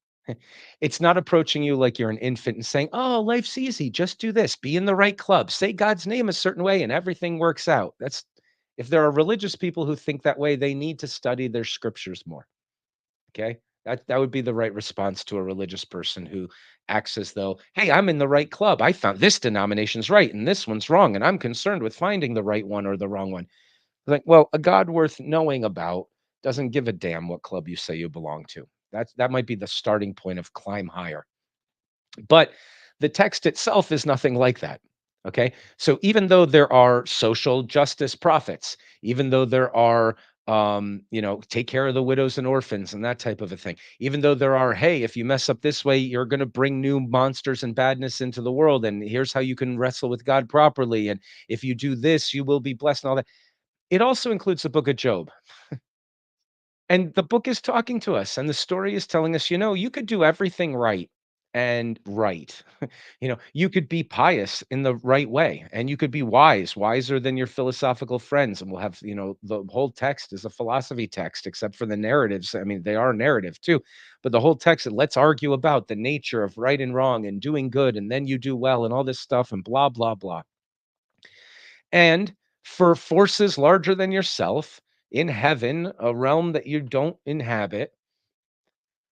It's not approaching you like you're an infant and saying, "Oh, life's easy. Just do this. Be in the right club. Say God's name a certain way and everything works out." That's if there are religious people who think that way, they need to study their scriptures more. Okay? That would be the right response to a religious person who acts as though, "Hey, I'm in the right club. I found this denomination's right and this one's wrong, and I'm concerned with finding the right one or the wrong one." Like, well, a God worth knowing about doesn't give a damn what club you say you belong to. That might be the starting point of climb higher. But the text itself is nothing like that. Okay. So even though there are social justice prophets, even though there are, take care of the widows and orphans and that type of a thing, even though there are, hey, if you mess up this way, you're going to bring new monsters and badness into the world. And here's how you can wrestle with God properly. And if you do this, you will be blessed and all that. It also includes the book of Job. And the book is talking to us, and the story is telling us, you could do everything right and right. You could be pious in the right way, and you could be wise, wiser than your philosophical friends. And we'll have, the whole text is a philosophy text, except for the narratives. I mean, they are narrative too, but the whole text, let's argue about the nature of right and wrong and doing good, and then you do well, and all this stuff, and blah, blah, blah. And for forces larger than yourself in heaven, a realm that you don't inhabit,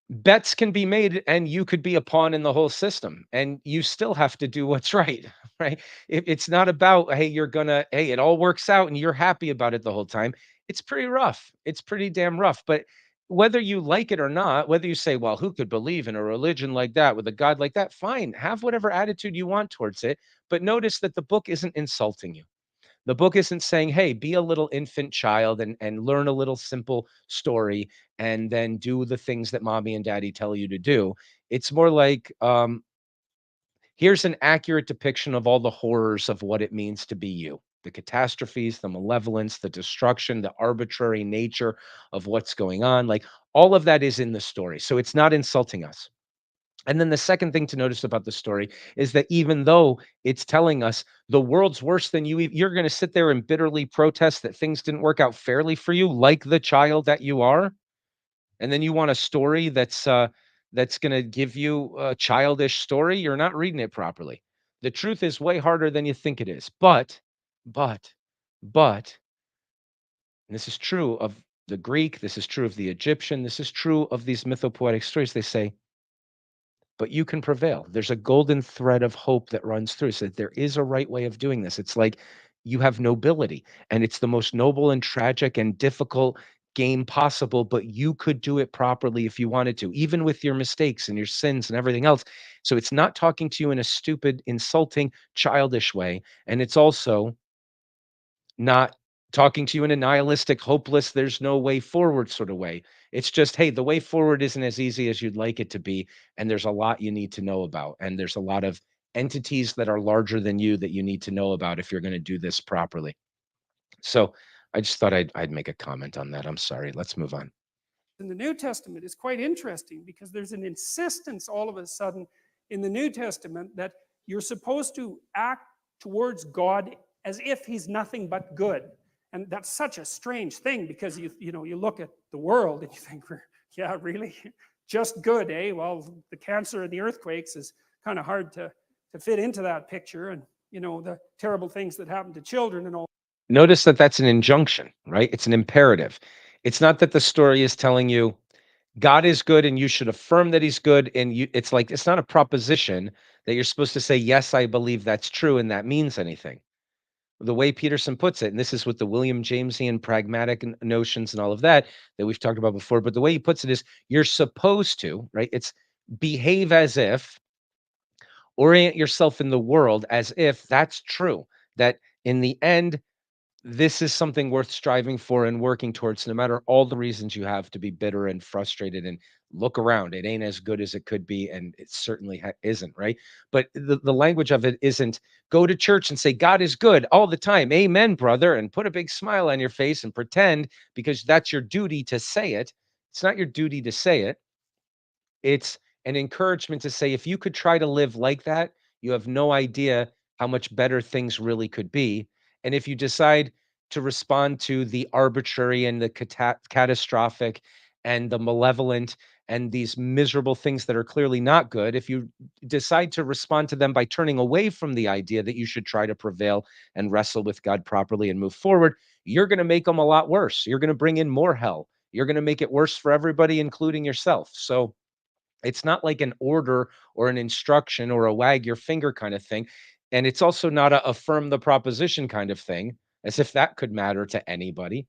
bets can be made and you could be a pawn in the whole system and you still have to do what's right, right? It's not about, hey, hey, it all works out and you're happy about it the whole time. It's pretty rough. It's pretty damn rough. But whether you like it or not, whether you say, well, who could believe in a religion like that with a God like that? Fine, have whatever attitude you want towards it. But notice that the book isn't insulting you. The book isn't saying, "Hey, be a little infant child and learn a little simple story and then do the things that mommy and daddy tell you to do." It's more like, here's an accurate depiction of all the horrors of what it means to be you. The catastrophes, the malevolence, the destruction, the arbitrary nature of what's going on. Like all of that is in the story. So it's not insulting us. And then the second thing to notice about the story is that even though it's telling us the world's worse than you, you're going to sit there and bitterly protest that things didn't work out fairly for you, like the child that you are, and then you want a story that's going to give you a childish story. You're not reading it properly. The truth is way harder than you think it is. But, but, and this is true of the Greek. This is true of the Egyptian. This is true of these mythopoetic stories. They say but you can prevail. There's a golden thread of hope that runs through. So there is a right way of doing this. It's like you have nobility, and it's the most noble and tragic and difficult game possible, but you could do it properly if you wanted to, even with your mistakes and your sins and everything else. So it's not talking to you in a stupid, insulting, childish way. And it's also not talking to you in a nihilistic, hopeless, there's no way forward sort of way. It's just, hey, the way forward isn't as easy as you'd like it to be. And there's a lot you need to know about. And there's a lot of entities that are larger than you that you need to know about if you're going to do this properly. So I just thought I'd make a comment on that. I'm sorry. Let's move on. In the New Testament is quite interesting because there's an insistence all of a sudden in the New Testament that you're supposed to act towards God as if he's nothing but good. And that's such a strange thing because you look at the world and you think, yeah, really? Just good, eh? Well, the cancer and the earthquakes is kind of hard to fit into that picture, and the terrible things that happen to children and all. Notice that that's an injunction, right? It's an imperative. It's not that the story is telling you God is good and you should affirm that he's good. And it's like, it's not a proposition that you're supposed to say, yes, I believe that's true. And that means anything. The way Peterson puts it, and this is with the William Jamesian pragmatic notions and all of that that we've talked about before, but the way he puts it is you're supposed to, right? It's behave as if, orient yourself in the world as if that's true, that in the end, this is something worth striving for and working towards, no matter all the reasons you have to be bitter and frustrated and look around. It ain't as good as it could be, and it certainly isn't, right? But the language of it isn't go to church and say, God is good all the time. Amen, brother. And put a big smile on your face and pretend because that's your duty to say it. It's not your duty to say it. It's an encouragement to say, if you could try to live like that, you have no idea how much better things really could be. And if you decide to respond to the arbitrary and the catastrophic and the malevolent and these miserable things that are clearly not good, if you decide to respond to them by turning away from the idea that you should try to prevail and wrestle with God properly and move forward, you're going to make them a lot worse. You're going to bring in more hell. You're going to make it worse for everybody, including yourself. So, it's not like an order or an instruction or a wag your finger kind of thing. And it's also not a affirm the proposition kind of thing, as if that could matter to anybody.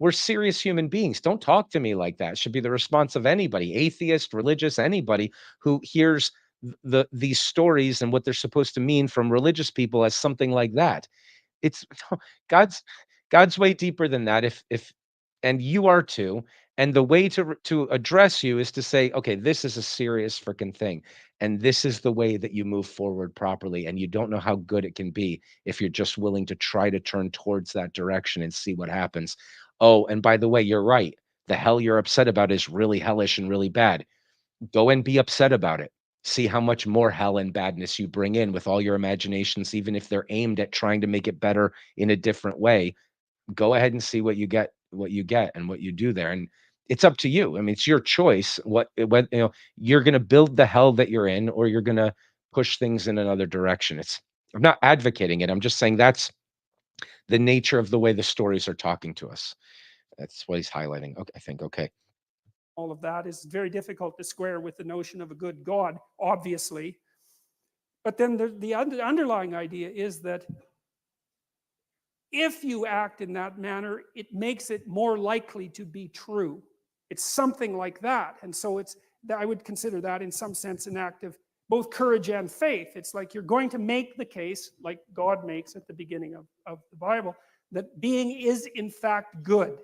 We're serious human beings. Don't talk to me like that. Should be the response of anybody, atheist, religious, anybody who hears these stories and what they're supposed to mean from religious people as something like that. It's God's God's way deeper than that. If and you are too. And the way to address you is to say, okay, this is a serious freaking thing, and this is the way that you move forward properly. And you don't know how good it can be if you're just willing to try to turn towards that direction and see what happens. Oh, and by the way, you're right. The hell you're upset about is really hellish and really bad. Go and be upset about it. See how much more hell and badness you bring in with all your imaginations, even if they're aimed at trying to make it better in a different way. Go ahead and see what you get and what you do there. And it's up to you. I mean, it's your choice. What you're gonna build the hell that you're in, or you're gonna push things in another direction. I'm not advocating it. I'm just saying that's the nature of the way the stories are talking to us. That's what he's highlighting. Okay, I think. Okay. All of that is very difficult to square with the notion of a good God, obviously. But then the underlying idea is that if you act in that manner, it makes it more likely to be true. It's something like that. And so I would consider that in some sense an act of both courage and faith. It's like you're going to make the case, like God makes at the beginning of the Bible, that being is in fact good.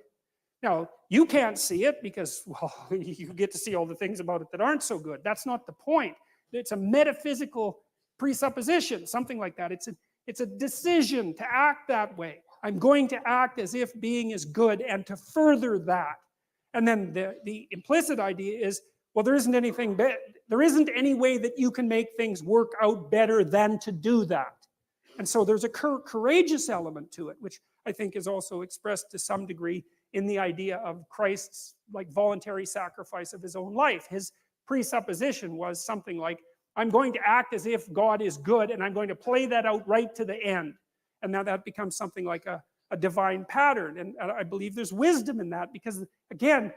Now, you can't see it because, well, you get to see all the things about it that aren't so good. That's not the point. It's a metaphysical presupposition, something like that. It's a decision to act that way. I'm going to act as if being is good and to further that. And then the implicit idea is, well, there isn't any way that you can make things work out better than to do that. And so there's a courageous element to it, which I think is also expressed to some degree in the idea of Christ's like voluntary sacrifice of his own life. His presupposition was something like, I'm going to act as if God is good, and I'm going to play that out right to the end. And now that becomes something like a divine pattern. And I believe there's wisdom in that because, again,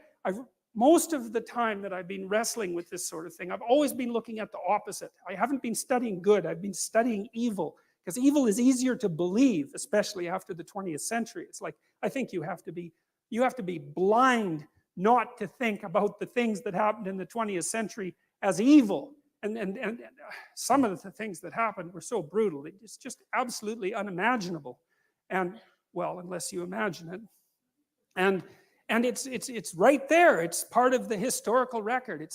most of the time that I've been wrestling with this sort of thing, I've always been looking at the opposite. I haven't been studying good, I've been studying evil. Because evil is easier to believe, especially after the 20th century. It's like, I think you have to be blind not to think about the things that happened in the 20th century as evil. And some of the things that happened were so brutal, it's just absolutely unimaginable. And, well, unless you imagine it. And it's right there. It's part of the historical record.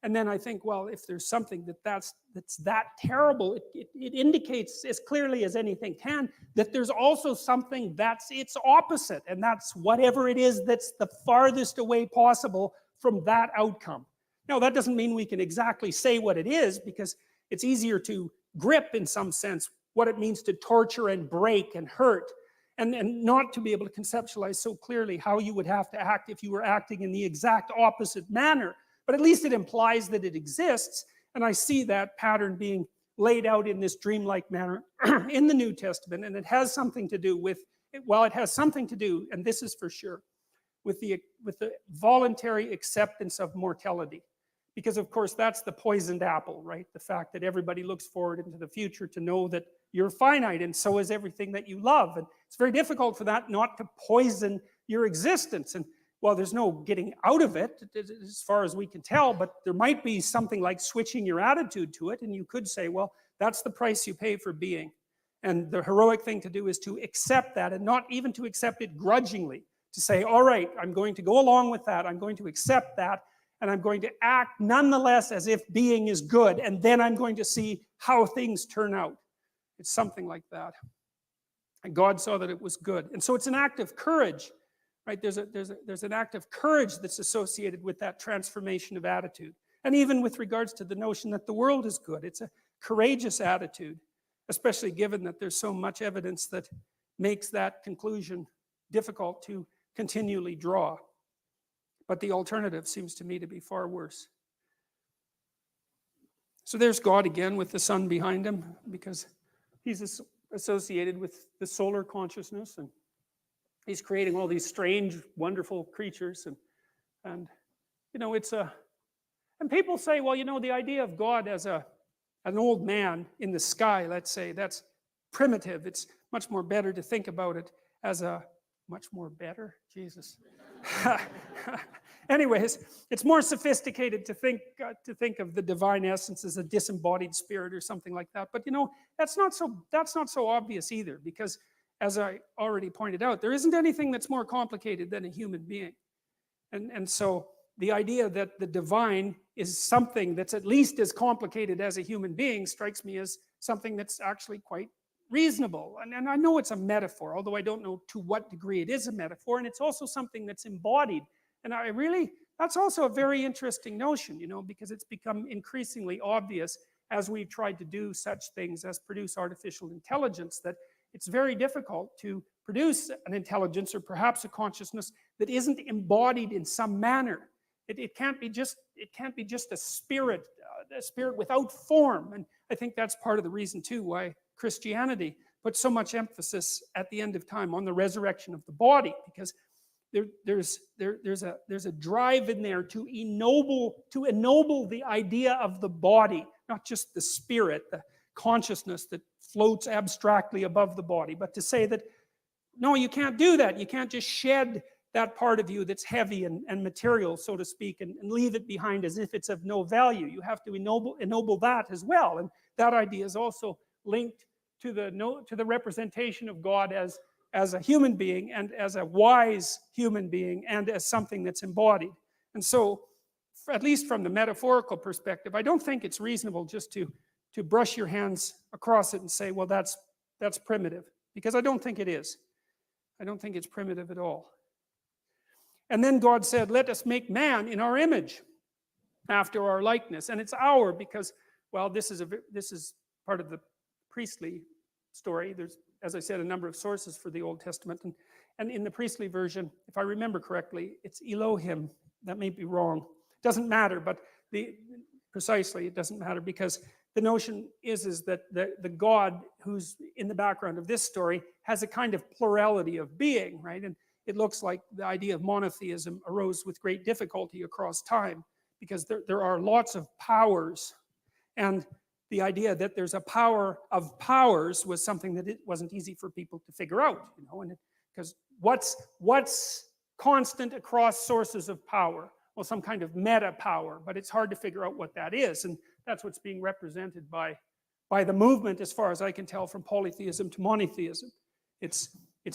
And then I think, well, if there's something that's that terrible, it indicates as clearly as anything can that there's also something that's its opposite, and that's whatever it is that's the farthest away possible from that outcome. Now, that doesn't mean we can exactly say what it is, because it's easier to grip, in some sense, what it means to torture and break and hurt, and not to be able to conceptualize so clearly how you would have to act if you were acting in the exact opposite manner. But at least it implies that it exists, and I see that pattern being laid out in this dreamlike manner in the New Testament, and it has something to do with, well, it has something to do, and this is for sure, with the voluntary acceptance of mortality. Because, of course, that's the poisoned apple, right? The fact that everybody looks forward into the future to know that you're finite, and so is everything that you love. And it's very difficult for that not to poison your existence. And well, there's no getting out of it as far as we can tell, but there might be something like switching your attitude to it, and you could say, well, that's the price you pay for being. And the heroic thing to do is to accept that, and not even to accept it grudgingly. To say, all right, I'm going to go along with that, I'm going to accept that, and I'm going to act nonetheless as if being is good, and then I'm going to see how things turn out. It's something like that. And God saw that it was good. And so it's an act of courage, right? There's an act of courage that's associated with that transformation of attitude. And even with regards to the notion that the world is good, it's a courageous attitude, especially given that there's so much evidence that makes that conclusion difficult to continually draw. But the alternative seems to me to be far worse. So there's God again with the sun behind him, because he's associated with the solar consciousness, and he's creating all these strange, wonderful creatures. And you know, and people say, well, you know, the idea of God as an old man in the sky, let's say, that's primitive. It's much more better to think about it as a, much more better? Jesus. Anyways, it's more sophisticated to think of the divine essence as a disembodied spirit or something like that. But you know, that's not so obvious either, because as I already pointed out, there isn't anything that's more complicated than a human being. And so the idea that the divine is something that's at least as complicated as a human being strikes me as something that's actually quite reasonable. And I know it's a metaphor, although I don't know to what degree it is a metaphor, and it's also something that's embodied. And that's also a very interesting notion, you know, because it's become increasingly obvious as we've tried to do such things as produce artificial intelligence, that it's very difficult to produce an intelligence or perhaps a consciousness that isn't embodied in some manner. It can't be just a spirit without form. And I think that's part of the reason too why Christianity puts so much emphasis at the end of time on the resurrection of the body, because there's a drive in there to ennoble the idea of the body, not just the spirit, the consciousness that floats abstractly above the body, but to say that no, you can't do that. You can't just shed that part of you that's heavy and material, so to speak, and leave it behind as if it's of no value. You have to ennoble that as well. And that idea is also linked to the representation of God as a human being, and as a wise human being, and as something that's embodied. And so, at least from the metaphorical perspective, I don't think it's reasonable just to brush your hands across it and say, well, that's primitive, because I don't think it is. I don't think it's primitive at all. And then God said, let us make man in our image, after our likeness. And it's our, because, well, this is part of the priestly story. There's, as I said, a number of sources for the Old Testament. And in the priestly version, if I remember correctly, it's Elohim. That may be wrong. Doesn't matter, but precisely it doesn't matter, because the notion is that the God who's in the background of this story has a kind of plurality of being, right? And it looks like the idea of monotheism arose with great difficulty across time, because there are lots of powers. And the idea that there's a power of powers was something that it wasn't easy for people to figure out, you know, and because what's constant across sources of power? Well, some kind of meta power, but it's hard to figure out what that is, and that's what's being represented by the movement, as far as I can tell, from polytheism to monotheism. It's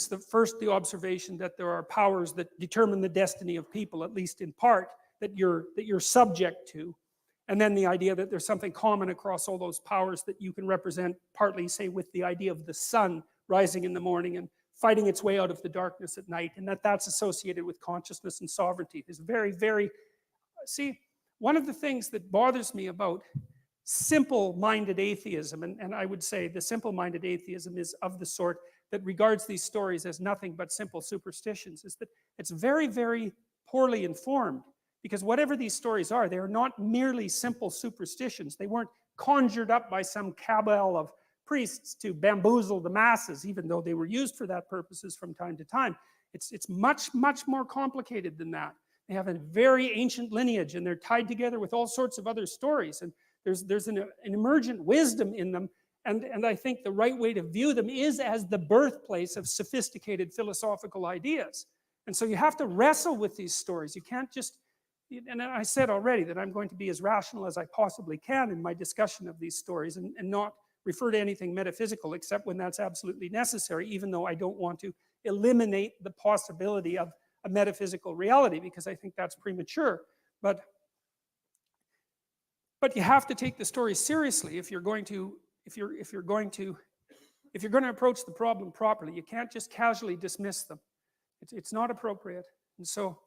the observation that there are powers that determine the destiny of people, at least in part, that you're subject to. And then the idea that there's something common across all those powers that you can represent, partly, say, with the idea of the sun rising in the morning and fighting its way out of the darkness at night, and that's associated with consciousness and sovereignty. There's very, very... See, one of the things that bothers me about simple-minded atheism, and I would say the simple-minded atheism is of the sort that regards these stories as nothing but simple superstitions, is that it's very, very poorly informed. Because whatever these stories are, they are not merely simple superstitions. They weren't conjured up by some cabal of priests to bamboozle the masses, even though they were used for that purposes from time to time. It's much, much more complicated than that. They have a very ancient lineage, and they're tied together with all sorts of other stories. And there's an emergent wisdom in them. And I think the right way to view them is as the birthplace of sophisticated philosophical ideas. And so you have to wrestle with these stories. You can't just, and I said already that I'm going to be as rational as I possibly can in my discussion of these stories, and not refer to anything metaphysical except when that's absolutely necessary, even though I don't want to eliminate the possibility of a metaphysical reality, because I think that's premature. But but you have to take the story seriously if you're going to if you're going to if you're going to approach the problem properly. You can't just casually dismiss them. It's not appropriate. And so,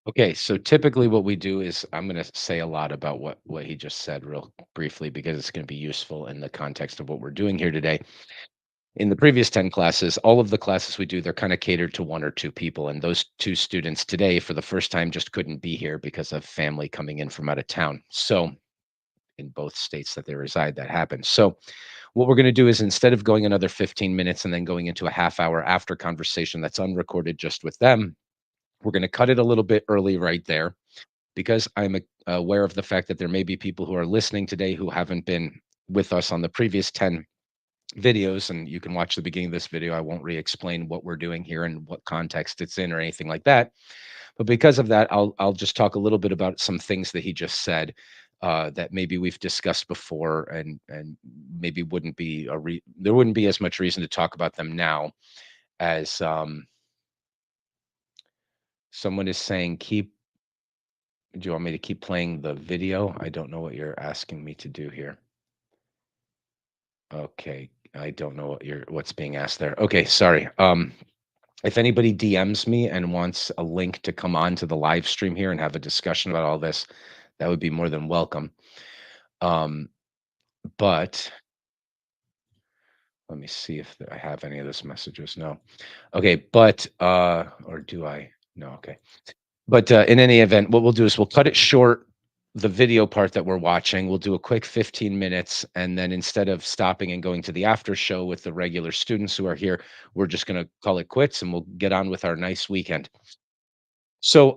Okay, so typically what we do is I'm going to say a lot about what he just said real briefly because it's going to be useful in the context of what we're doing here today. In the previous 10 classes, all of the classes we do, they're kind of catered to one or two people. And those two students today, for the first time, just couldn't be here because of family coming in from out of town. So, in both states that they reside, that happens. So, what we're going to do is instead of going another 15 minutes and then going into a half hour after conversation that's unrecorded just with them, we're going to cut it a little bit early right there because I'm aware of the fact that there may be people who are listening today who haven't been with us on the previous 10 videos, and you can watch the beginning of this video. I won't re-explain what we're doing here and what context it's in or anything like that. But because of that, I'll just talk a little bit about some things that he just said that maybe we've discussed before, and maybe wouldn't be there wouldn't be as much reason to talk about them now as someone is saying. Keep. Do you want me to keep playing the video? I don't know what you're asking me to do here. Okay, I don't know what's being asked there. Okay, sorry. If anybody DMs me and wants a link to come on to the live stream here and have a discussion about all this, that would be more than welcome. Um, but let me see if I have any of those messages. No. Okay, but or do I? No, okay. But in any event, what we'll do is we'll cut it short, the video part that we're watching. We'll do a quick 15 minutes. And then instead of stopping and going to the after show with the regular students who are here, we're just going to call it quits and we'll get on with our nice weekend. So,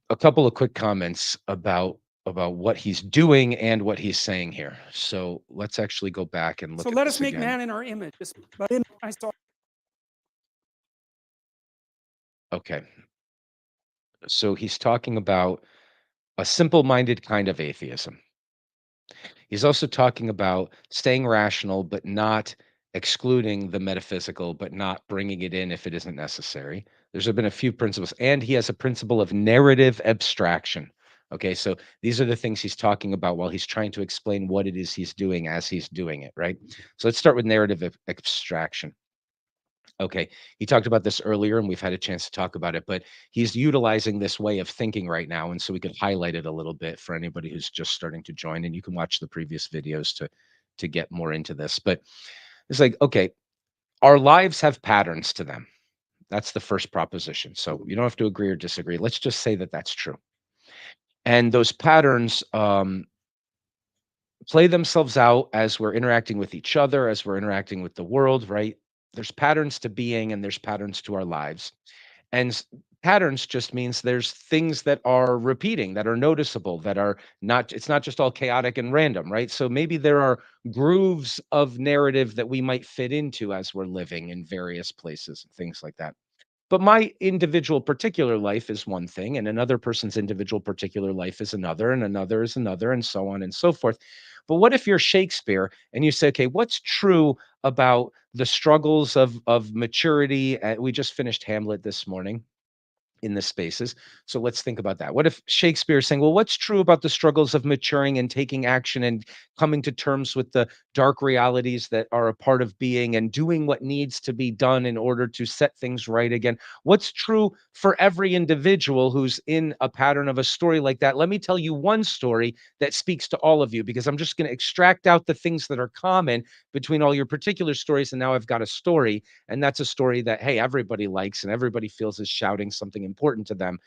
a couple of quick comments about what he's doing and what he's saying here. So let's actually go back and so look at let us this make again. man in our image. But I saw. Okay. So he's talking about a simple-minded kind of atheism. He's also talking about staying rational, but not excluding the metaphysical, but not bringing it in if it isn't necessary. There's been a few principles, and he has a principle of narrative abstraction. Okay, so these are the things he's talking about while he's trying to explain what it is he's doing as he's doing it, right? So let's start with narrative abstraction. Okay. He talked about this earlier and we've had a chance to talk about it, but he's utilizing this way of thinking right now. And so we could highlight it a little bit for anybody who's just starting to join. And you can watch the previous videos to get more into this. But it's like, okay, our lives have patterns to them. That's the first proposition. So you don't have to agree or disagree. Let's just say that that's true. And those patterns play themselves out as we're interacting with each other, as we're interacting with the world, right? There's patterns to being and there's patterns to our lives. And patterns just means there's things that are repeating, that are noticeable, that are not, it's not just all chaotic and random, right? So maybe there are grooves of narrative that we might fit into as we're living in various places and things like that. But my individual particular life is one thing, and another person's individual particular life is another, and another is another, and so on and so forth. But what if you're Shakespeare and you say, okay, what's true about the struggles of maturity? We just finished Hamlet this morning in the spaces. So let's think about that. What if Shakespeare is saying, well, what's true about the struggles of maturing and taking action and coming to terms with the dark realities that are a part of being and doing what needs to be done in order to set things right again? What's true for every individual who's in a pattern of a story like that? Let me tell you one story that speaks to all of you because I'm just going to extract out the things that are common between all your particular stories. And now I've got a story, and that's a story that, hey, everybody likes and everybody feels is shouting something important to them,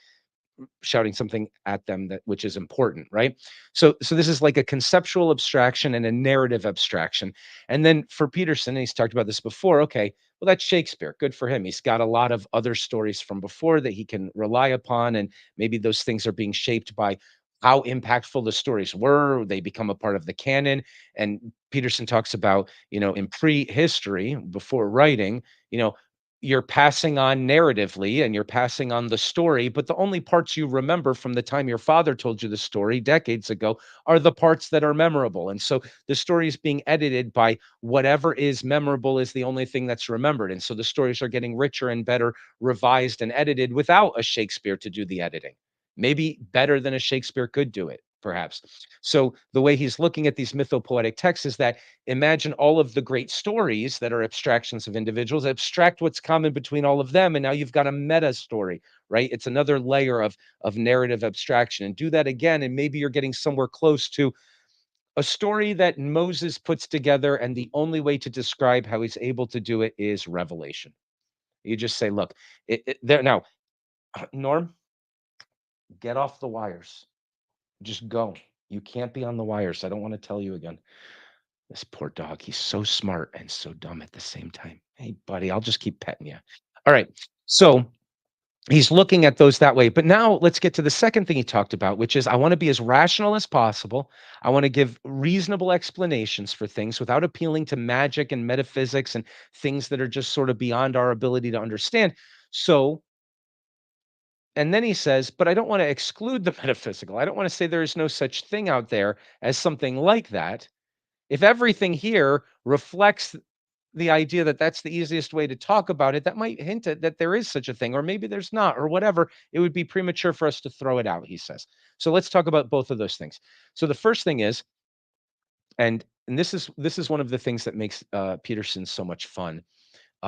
shouting something at them that which is important, right? So this is like a conceptual abstraction and a narrative abstraction. And then for Peterson, and he's talked about this before, okay, Well, that's Shakespeare. Good for him. He's got a lot of other stories from before that he can rely upon. And maybe those things are being shaped by how impactful the stories were. They become a part of the canon. And Peterson talks about, in prehistory, before writing, you know, you're passing on narratively and you're passing on the story, but the only parts you remember from the time your father told you the story decades ago are the parts that are memorable. And so the story is being edited by whatever is memorable is the only thing that's remembered. And so the stories are getting richer and better revised and edited without a Shakespeare to do the editing. Maybe better than a Shakespeare could do it, perhaps. So the way he's looking at these mythopoetic texts is that imagine all of the great stories that are abstractions of individuals, abstract what's common between all of them, and now you've got a meta story, right? It's another layer of narrative abstraction. And do that again, and maybe you're getting somewhere close to a story that Moses puts together, and the only way to describe how he's able to do it is revelation. You just say, look, there now, Norm, get off the wires. Just go. You can't be on the wires. I don't want to tell you again. This poor dog, he's so smart and so dumb at the same time. Hey, buddy, I'll just keep petting you. All right. So he's looking at those that way. But now let's get to the second thing he talked about, which is I want to be as rational as possible. I want to give reasonable explanations for things without appealing to magic and metaphysics and things that are just sort of beyond our ability to understand. So, and then he says, but I don't want to exclude the metaphysical. I don't want to say there is no such thing out there as something like that. If everything here reflects the idea that that's the easiest way to talk about it, that might hint at that there is such a thing, or maybe there's not, or whatever. It would be premature for us to throw it out, he says. So let's talk about both of those things. So the first thing is, and this is one of the things that makes Peterson so much fun.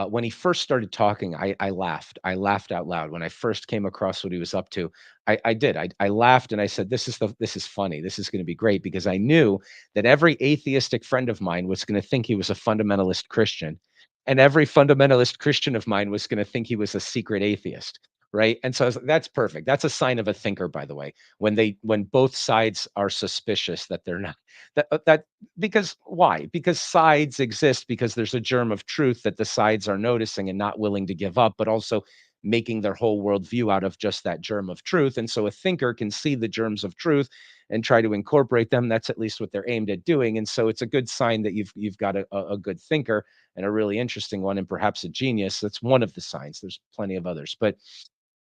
When he first started talking, I laughed. I laughed out loud when I first came across what he was up to. I did. I laughed and I said, "This is funny. This is going to be great," because I knew that every atheistic friend of mine was going to think he was a fundamentalist Christian, and every fundamentalist Christian of mine was going to think he was a secret atheist. Right. And so I was like, that's perfect. That's a sign of a thinker, by the way, when both sides are suspicious that they're not that because why? Because sides exist because there's a germ of truth that the sides are noticing and not willing to give up, but also making their whole worldview out of just that germ of truth. And so a thinker can see the germs of truth and try to incorporate them. That's at least what they're aimed at doing. And so it's a good sign that you've got a good thinker and a really interesting one and perhaps a genius. That's one of the signs. There's plenty of others. But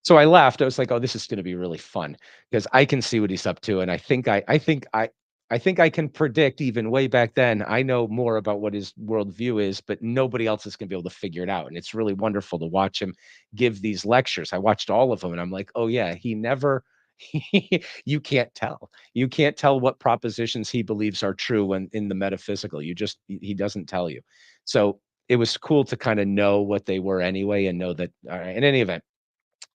so I laughed. I was like, "Oh, this is gonna be really fun because I can see what he's up to, and I think I can predict even way back then, I know more about what his worldview is, but nobody else is gonna be able to figure it out, and it's really wonderful to watch him give these lectures. I watched all of them, and I'm like, "Oh, yeah, he never." You can't tell. You can't tell what propositions he believes are true when in the metaphysical. He doesn't tell you. So, it was cool to kinda know what they were anyway and know that alright, in any event,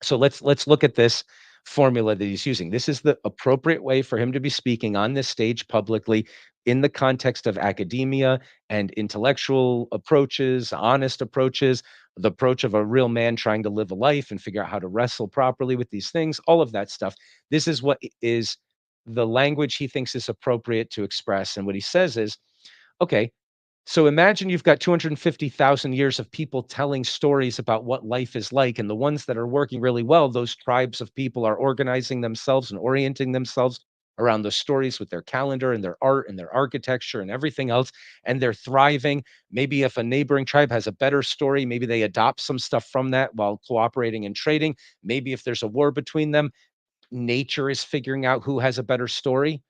so let's look at this formula that he's using. This is the appropriate way for him to be speaking on this stage publicly in the context of academia and intellectual approaches, honest approaches, the approach of a real man trying to live a life and figure out how to wrestle properly with these things, all of that stuff. This is what is the language he thinks is appropriate to express. And what he says is, okay, so imagine you've got 250,000 years of people telling stories about what life is like, and the ones that are working really well, those tribes of people are organizing themselves and orienting themselves around the stories with their calendar and their art and their architecture and everything else, and they're thriving. Maybe if a neighboring tribe has a better story, maybe they adopt some stuff from that while cooperating and trading. Maybe if there's a war between them, nature is figuring out who has a better story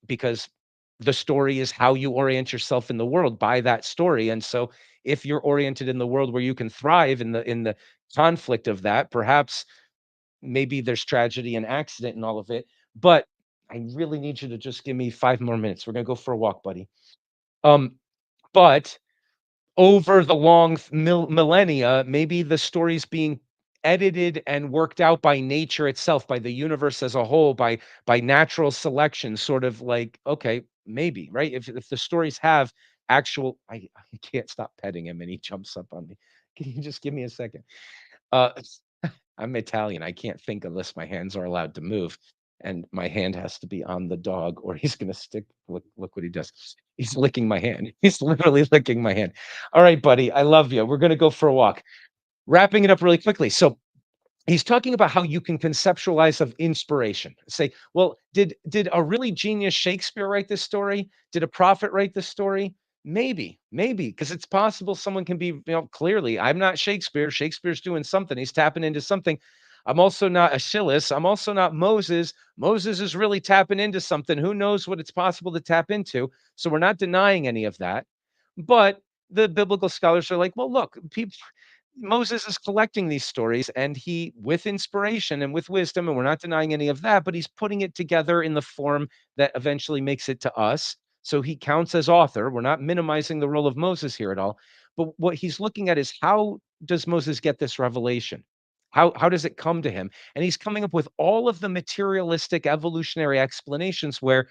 because the story is how you orient yourself in the world by that story. And so if you're oriented in the world where you can thrive in the conflict of that, perhaps maybe there's tragedy and accident and all of it. But I really need you to just give me 5 more minutes. We're gonna go for a walk, buddy. Um, but over the long millennia, maybe the story's being edited and worked out by nature itself, by the universe as a whole, by natural selection, sort of like, okay, maybe, right? If the stories have actual I can't stop petting him and he jumps up on me. Can you just give me a second? Uh I'm Italian. I can't think unless my hands are allowed to move. and my hand has to be on the dog or he's gonna stick. Look what he does. He's licking my hand. He's literally licking my hand. All right, buddy, I love you. We're gonna go for a walk. Wrapping it up really quickly. So he's talking about how you can conceptualize of inspiration. Say, well, did a really genius Shakespeare write this story? Did a prophet write this story? Maybe, because it's possible someone can be, clearly, I'm not Shakespeare. Shakespeare's doing something. He's tapping into something. I'm also not Achilles. I'm also not Moses. Moses is really tapping into something. Who knows what it's possible to tap into? So we're not denying any of that. But the biblical scholars are like, well, look, people, Moses is collecting these stories and he, with inspiration and with wisdom, and we're not denying any of that, but he's putting it together in the form that eventually makes it to us. So he counts as author. We're not minimizing the role of Moses here at all. But what he's looking at is how does Moses get this revelation? How does it come to him? And he's coming up with all of the materialistic evolutionary explanations where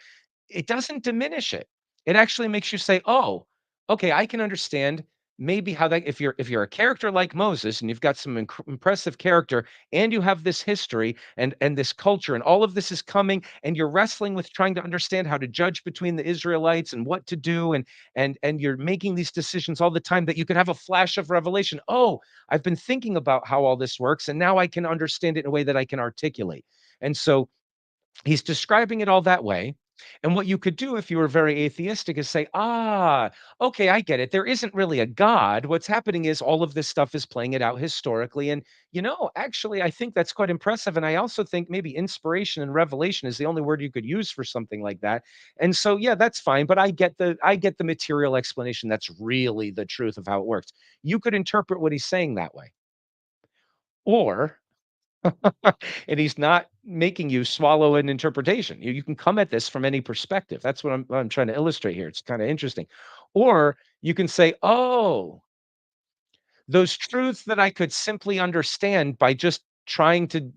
it doesn't diminish it. It actually makes you say, "Oh, okay, I can understand maybe how that if you're a character like Moses and you've got some impressive character and you have this history and this culture and all of this is coming and you're wrestling with trying to understand how to judge between the Israelites and what to do and you're making these decisions all the time that you could have a flash of revelation. Oh, I've been thinking about how all this works and now I can understand it in a way that I can articulate." And so he's describing it all that way. And what you could do if you were very atheistic is say, okay, I get it. There isn't really a God. What's happening is all of this stuff is playing it out historically. And, actually, I think that's quite impressive. And I also think maybe inspiration and revelation is the only word you could use for something like that. And so, yeah, that's fine. But I get the material explanation. That's really the truth of how it works. You could interpret what he's saying that way. Or and he's not making you swallow an interpretation. You can come at this from any perspective. That's what I'm trying to illustrate here. It's kind of interesting. Or you can say, "Oh, those truths that I could simply understand by just trying to,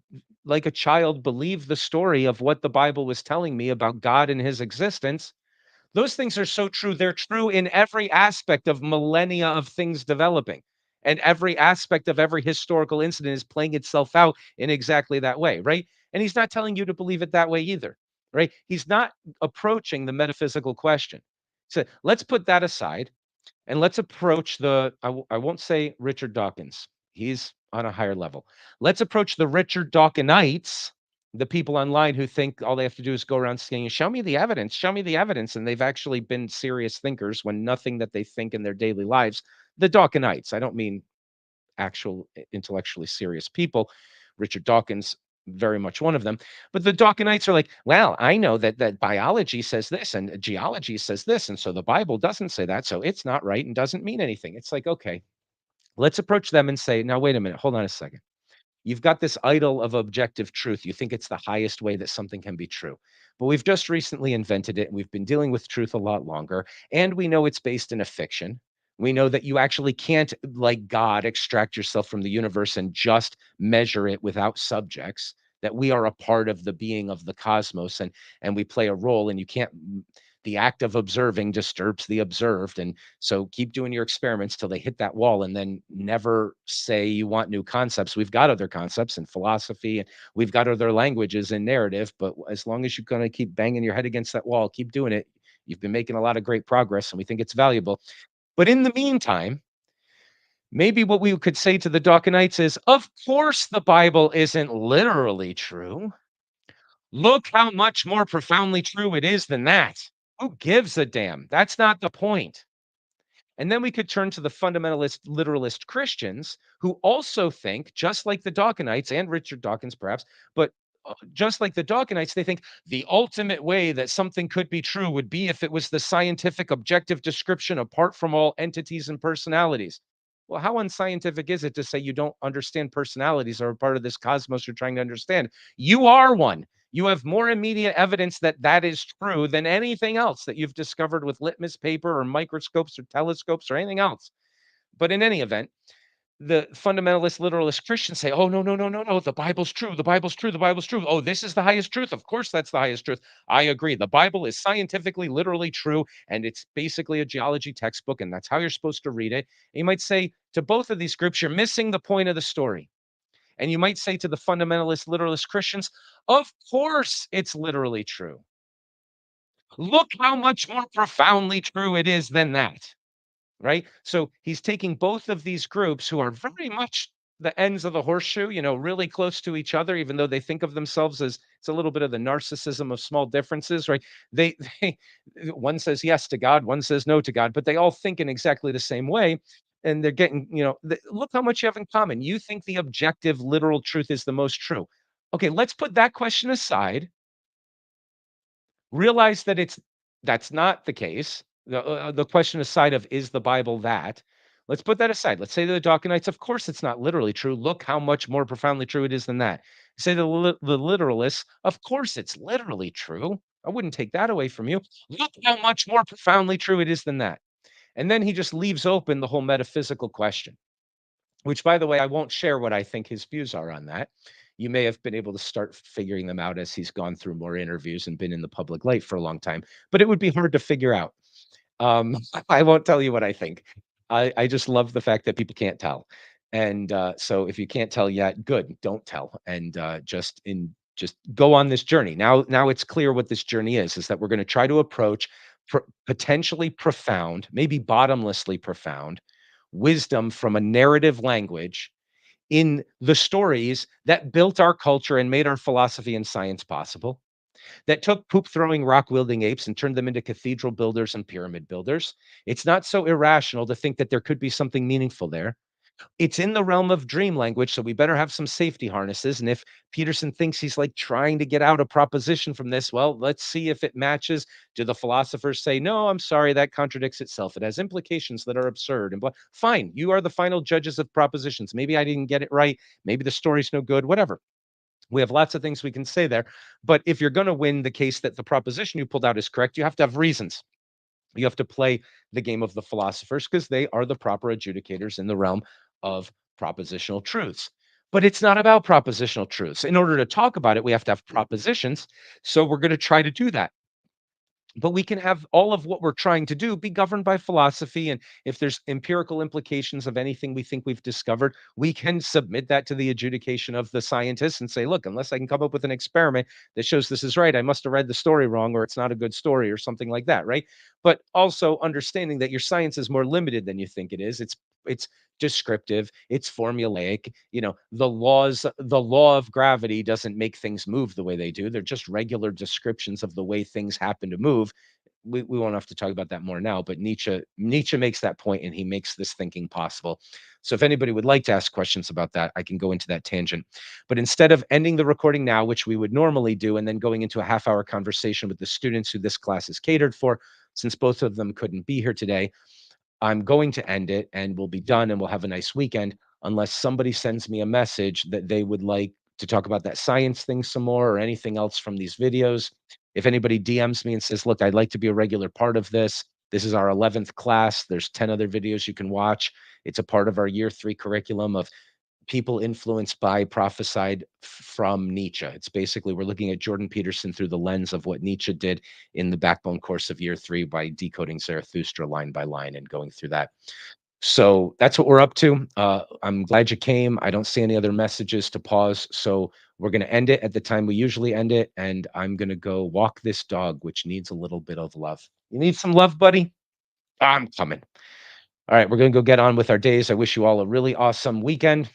like a child, believe the story of what the Bible was telling me about God and his existence. Those things are so true. They're true in every aspect of millennia of things developing. And every aspect of every historical incident is playing itself out in exactly that way, right? And he's not telling you to believe it that way either, right? He's not approaching the metaphysical question. So let's put that aside and let's approach I won't say Richard Dawkins. He's on a higher level. Let's approach the Richard Dawkinites, the people online who think all they have to do is go around saying, "Show me the evidence, show me the evidence." And they've actually been serious thinkers when nothing that they think in their daily lives. The Dawkinites, I don't mean actual intellectually serious people. Richard Dawkins, very much one of them. But the Dawkinites are like, well, I know that biology says this and geology says this, and so the Bible doesn't say that, so it's not right and doesn't mean anything. It's like, okay, let's approach them and say, now wait a minute, hold on a second. You've got this idol of objective truth. You think it's the highest way that something can be true. But we've just recently invented it. And we've been dealing with truth a lot longer. And we know it's based in a fiction. We know that you actually can't, like God, extract yourself from the universe and just measure it without subjects, that we are a part of the being of the cosmos and we play a role, and you can't, the act of observing disturbs the observed. And so keep doing your experiments till they hit that wall and then never say you want new concepts. We've got other concepts in philosophy and we've got other languages and narrative, but as long as you're going to keep banging your head against that wall, keep doing it. You've been making a lot of great progress and we think it's valuable. But in the meantime, maybe what we could say to the Dawkinites is, of course, the Bible isn't literally true. Look how much more profoundly true it is than that. Who gives a damn? That's not the point. And then we could turn to the fundamentalist, literalist Christians who also think, just like the Dawkinites and Richard Dawkins, perhaps, but just like the Dawkinites, they think the ultimate way that something could be true would be if it was the scientific objective description apart from all entities and personalities. Well, how unscientific is it to say you don't understand personalities or a part of this cosmos you're trying to understand? You are one. You have more immediate evidence that that is true than anything else that you've discovered with litmus paper or microscopes or telescopes or anything else. But in any event, the fundamentalist literalist Christians say, "Oh, no, no, no, no, no. The Bible's true. The Bible's true. The Bible's true. Oh, this is the highest truth. Of course, that's the highest truth." I agree. The Bible is scientifically, literally true, and it's basically a geology textbook, and that's how you're supposed to read it. And you might say to both of these groups, you're missing the point of the story. And you might say to the fundamentalist, literalist Christians, of course it's literally true. Look how much more profoundly true it is than that. Right? So he's taking both of these groups who are very much the ends of the horseshoe, really close to each other, even though they think of themselves as it's a little bit of the narcissism of small differences, right? They, they one says yes to God, one says no to God, but they all think in exactly the same way. And they're getting, look how much you have in common. You think the objective, literal truth is the most true. Okay, let's put that question aside. Realize that that's not the case. The question aside of is the Bible that? Let's put that aside. Let's say to the Dawkinites, of course it's not literally true. Look how much more profoundly true it is than that. Say to the literalists, of course it's literally true. I wouldn't take that away from you. Look how much more profoundly true it is than that. And then he just leaves open the whole metaphysical question, which, by the way, I won't share what I think his views are on that. You may have been able to start figuring them out as he's gone through more interviews and been in the public light for a long time, but it would be hard to figure out. I won't tell you what I think. I just love the fact that people can't tell. And so if you can't tell yet, good, don't tell. And just go on this journey. Now it's clear what this journey is that we're going to try to approach potentially profound, maybe bottomlessly profound wisdom from a narrative language in the stories that built our culture and made our philosophy and science possible, that took poop throwing, rock wielding apes and turned them into cathedral builders and pyramid builders. It's not so irrational to think that there could be something meaningful there. It's in the realm of dream language, so we better have some safety harnesses. And if Peterson thinks he's like trying to get out a proposition from this, well, let's see if it matches. Do the philosophers say, no, I'm sorry, that contradicts itself? It has implications that are absurd and blah. Fine, you are the final judges of propositions. Maybe I didn't get it right. Maybe the story's no good, whatever. We have lots of things we can say there. But if you're going to win the case that the proposition you pulled out is correct, you have to have reasons. You have to play the game of the philosophers because they are the proper adjudicators in the realm of propositional truths. But it's not about propositional truths. In order to talk about it, we have to have propositions. So we're going to try to do that. But we can have all of what we're trying to do be governed by philosophy. And if there's empirical implications of anything we think we've discovered, we can submit that to the adjudication of the scientists and say, look, unless I can come up with an experiment that shows this is right, I must have read the story wrong, or it's not a good story, or something like that, right? But also understanding that your science is more limited than you think it is. It's descriptive, it's formulaic. The law of gravity doesn't make things move the way they do. They're just regular descriptions of the way things happen to move. We won't have to talk about that more now, but Nietzsche makes that point, and he makes this thinking possible. So if anybody would like to ask questions about that, I can go into that tangent. But instead of ending the recording now, which we would normally do, and then going into a half-hour conversation with the students who this class is catered for, since both of them couldn't be here today, I'm going to end it and we'll be done and we'll have a nice weekend, unless somebody sends me a message that they would like to talk about that science thing some more or anything else from these videos. If anybody DMs me and says, look, I'd like to be a regular part of this. This is our 11th class. There's 10 other videos you can watch. It's a part of our year 3 curriculum of people influenced by prophesied from Nietzsche. It's basically we're looking at Jordan Peterson through the lens of what Nietzsche did in the backbone course of year 3 by decoding Zarathustra line by line and going through that. So that's what we're up to. I'm glad you came. I don't see any other messages to pause. So we're going to end it at the time we usually end it. And I'm going to go walk this dog, which needs a little bit of love. You need some love, buddy? I'm coming. All right, we're going to go get on with our days. I wish you all a really awesome weekend.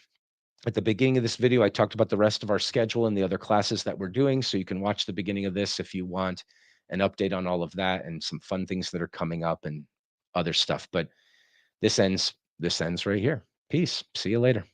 At the beginning of this video, I talked about the rest of our schedule and the other classes that we're doing. So you can watch the beginning of this if you want an update on all of that and some fun things that are coming up and other stuff. But this ends right here. Peace. See you later.